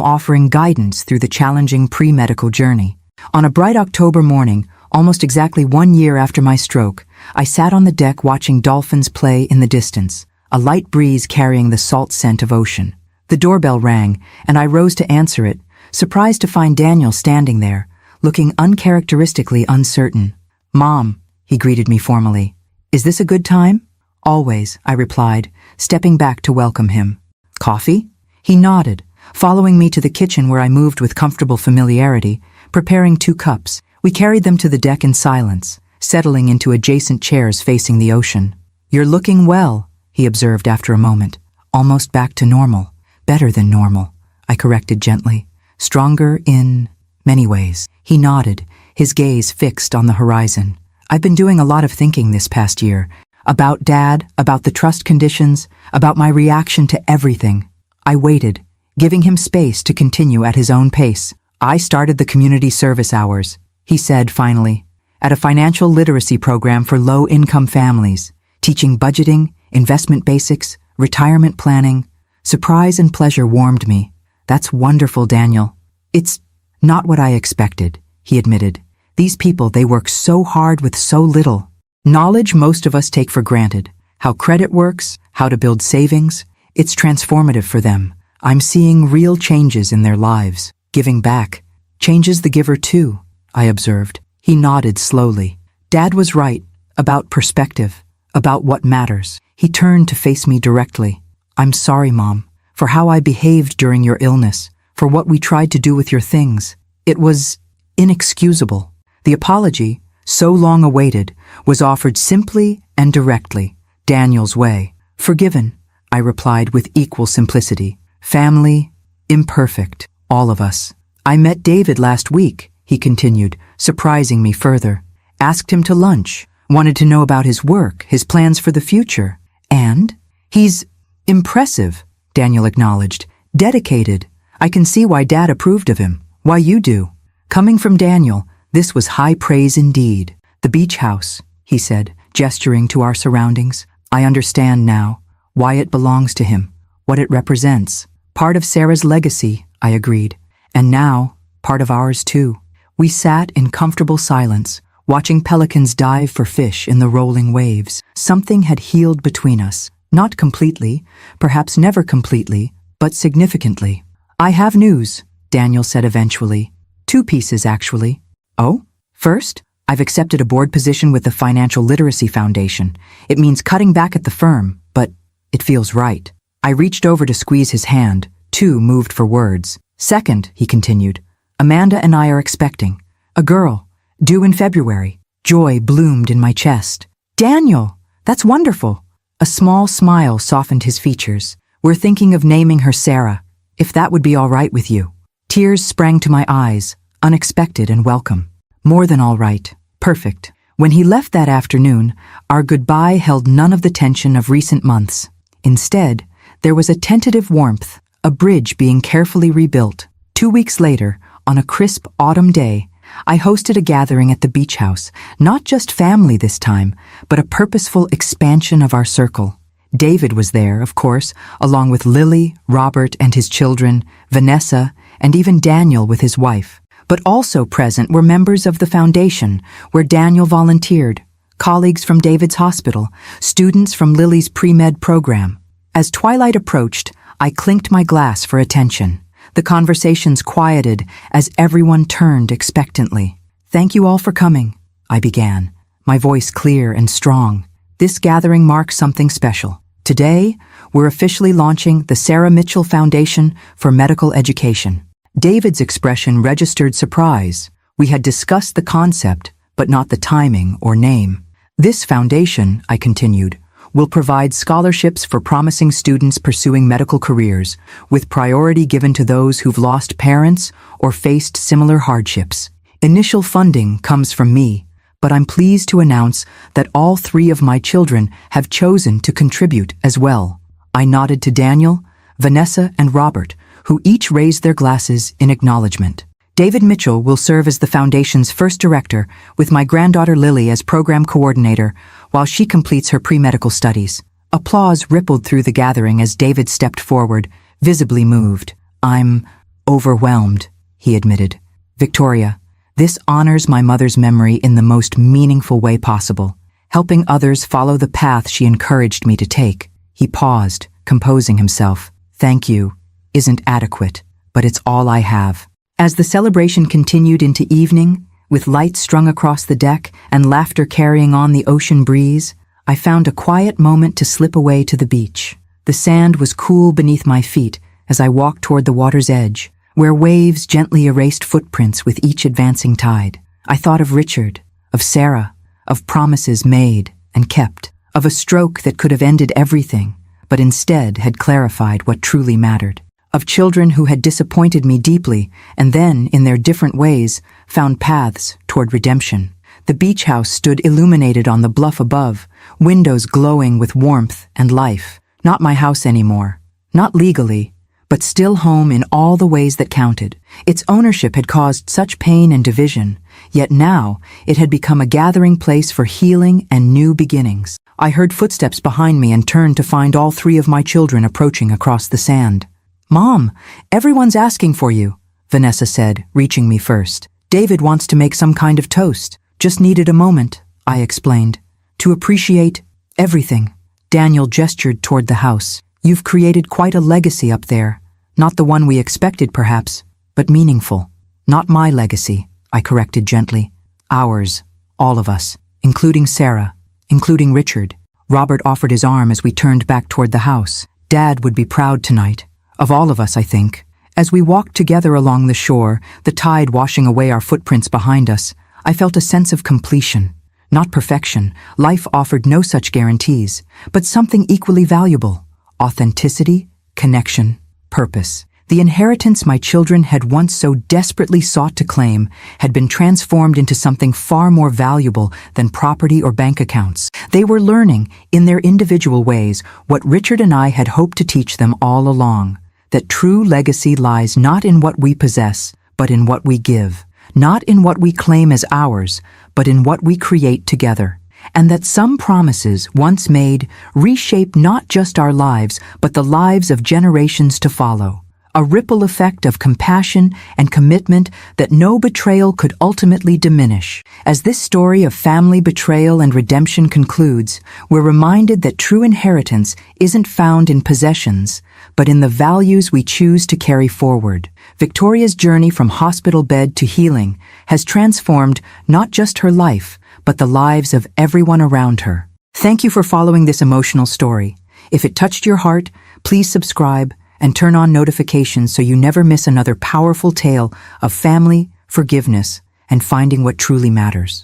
offering guidance through the challenging pre-medical journey. On a bright October morning, almost exactly 1 year after my stroke, I sat on the deck watching dolphins play in the distance, a light breeze carrying the salt scent of ocean. The doorbell rang, and I rose to answer it, surprised to find Daniel standing there, looking uncharacteristically uncertain. "Mom," he greeted me formally. "Is this a good time?" "Always," I replied, stepping back to welcome him. "Coffee?" He nodded, following me to the kitchen where I moved with comfortable familiarity, preparing 2 cups. We carried them to the deck in silence, settling into adjacent chairs facing the ocean. "You're looking well," he observed after a moment. "Almost back to normal. Better than normal," I corrected gently. "Stronger in many ways." He nodded, his gaze fixed on the horizon. "I've been doing a lot of thinking this past year. About Dad, about the trust conditions, about my reaction to everything." I waited, giving him space to continue at his own pace. "I started the community service hours," he said finally, "at a financial literacy program for low-income families, teaching budgeting, investment basics, retirement planning." Surprise and pleasure warmed me. "That's wonderful, Daniel." "It's not what I expected," he admitted. "These people, they work so hard with so little. Knowledge most of us take for granted. How credit works, how to build savings. It's transformative for them. I'm seeing real changes in their lives. Giving back changes the giver too," I observed. He nodded slowly. "Dad was right, about perspective, about what matters." He turned to face me directly. "I'm sorry, Mom, for how I behaved during your illness, for what we tried to do with your things. It was inexcusable." The apology, so long awaited, was offered simply and directly, Daniel's way. "Forgiven," I replied with equal simplicity. "Family, imperfect, all of us." "I met David last week," he continued, surprising me further. "Asked him to lunch, wanted to know about his work, his plans for the future. And he's impressive," Daniel acknowledged. "Dedicated. I can see why Dad approved of him, why you do." Coming from Daniel, this was high praise indeed. "The beach house," he said, gesturing to our surroundings. "I understand now why it belongs to him, what it represents. Part of Sarah's legacy," I agreed. "And now, part of ours too." We sat in comfortable silence, watching pelicans dive for fish in the rolling waves. Something had healed between us. Not completely, perhaps never completely, but significantly. "I have news," Daniel said eventually. 2 pieces, actually. "Oh? First, I've accepted a board position with the Financial Literacy Foundation. It means cutting back at the firm, but it feels right." I reached over to squeeze his hand, too moved for words. "Second," he continued, "Amanda and I are expecting. A girl, due in February." Joy bloomed in my chest. "Daniel, that's wonderful." A small smile softened his features. "We're thinking of naming her Sarah, if that would be all right with you." Tears sprang to my eyes, unexpected and welcome. More than all right. Perfect. When he left that afternoon, our goodbye held none of the tension of recent months. Instead, there was a tentative warmth, a bridge being carefully rebuilt. 2 weeks later, on a crisp autumn day, I hosted a gathering at the beach house, not just family this time, but a purposeful expansion of our circle. David was there, of course, along with Lily, Robert and his children, Vanessa, and even Daniel with his wife. But also present were members of the foundation, where Daniel volunteered, colleagues from David's hospital, students from Lily's pre-med program. As twilight approached, I clinked my glass for attention. The conversations quieted as everyone turned expectantly. "Thank you all for coming," I began, my voice clear and strong. "This gathering marks something special. Today, we're officially launching the Sarah Mitchell Foundation for Medical Education." David's expression registered surprise. We had discussed the concept, but not the timing or name. "This foundation," I continued, "will provide scholarships for promising students pursuing medical careers, with priority given to those who've lost parents or faced similar hardships. Initial funding comes from me, but I'm pleased to announce that all 3 of my children have chosen to contribute as well." I nodded to Daniel, Vanessa, and Robert, who each raised their glasses in acknowledgement. David Mitchell will serve as the foundation's first director, with my granddaughter Lily as program coordinator, while she completes her pre-medical studies. Applause rippled through the gathering as David stepped forward, visibly moved. "I'm overwhelmed," he admitted. "Victoria, this honors my mother's memory in the most meaningful way possible, helping others follow the path she encouraged me to take." He paused, composing himself. "Thank you isn't adequate, but it's all I have." As the celebration continued into evening, with lights strung across the deck and laughter carrying on the ocean breeze, I found a quiet moment to slip away to the beach. The sand was cool beneath my feet as I walked toward the water's edge, where waves gently erased footprints with each advancing tide. I thought of Richard, of Sarah, of promises made and kept, of a stroke that could have ended everything, but instead had clarified what truly mattered, of children who had disappointed me deeply and then, in their different ways, found paths toward redemption. The beach house stood illuminated on the bluff above, windows glowing with warmth and life. Not my house anymore, not legally, but still home in all the ways that counted. Its ownership had caused such pain and division, yet now it had become a gathering place for healing and new beginnings. I heard footsteps behind me and turned to find all three of my children approaching across the sand. "Mom, everyone's asking for you," Vanessa said, reaching me first. "David wants to make some kind of toast. Just needed a moment," I explained, "to appreciate everything." Daniel gestured toward the house. "You've created quite a legacy up there. Not the one we expected, perhaps, but meaningful." "Not my legacy," I corrected gently. "Ours, all of us, including Sarah, including Richard." Robert offered his arm as we turned back toward the house. "Dad would be proud tonight. Of all of us, I think." As we walked together along the shore, the tide washing away our footprints behind us, I felt a sense of completion. Not perfection, life offered no such guarantees, but something equally valuable: authenticity, connection, purpose. The inheritance my children had once so desperately sought to claim had been transformed into something far more valuable than property or bank accounts. They were learning, in their individual ways, what Richard and I had hoped to teach them all along: that true legacy lies not in what we possess, but in what we give. Not in what we claim as ours, but in what we create together. And that some promises, once made, reshape not just our lives, but the lives of generations to follow. A ripple effect of compassion and commitment that no betrayal could ultimately diminish. As this story of family betrayal and redemption concludes, we're reminded that true inheritance isn't found in possessions, but in the values we choose to carry forward. Victoria's journey from hospital bed to healing has transformed not just her life, but the lives of everyone around her. Thank you for following this emotional story. If it touched your heart, please subscribe and turn on notifications so you never miss another powerful tale of family, forgiveness, and finding what truly matters.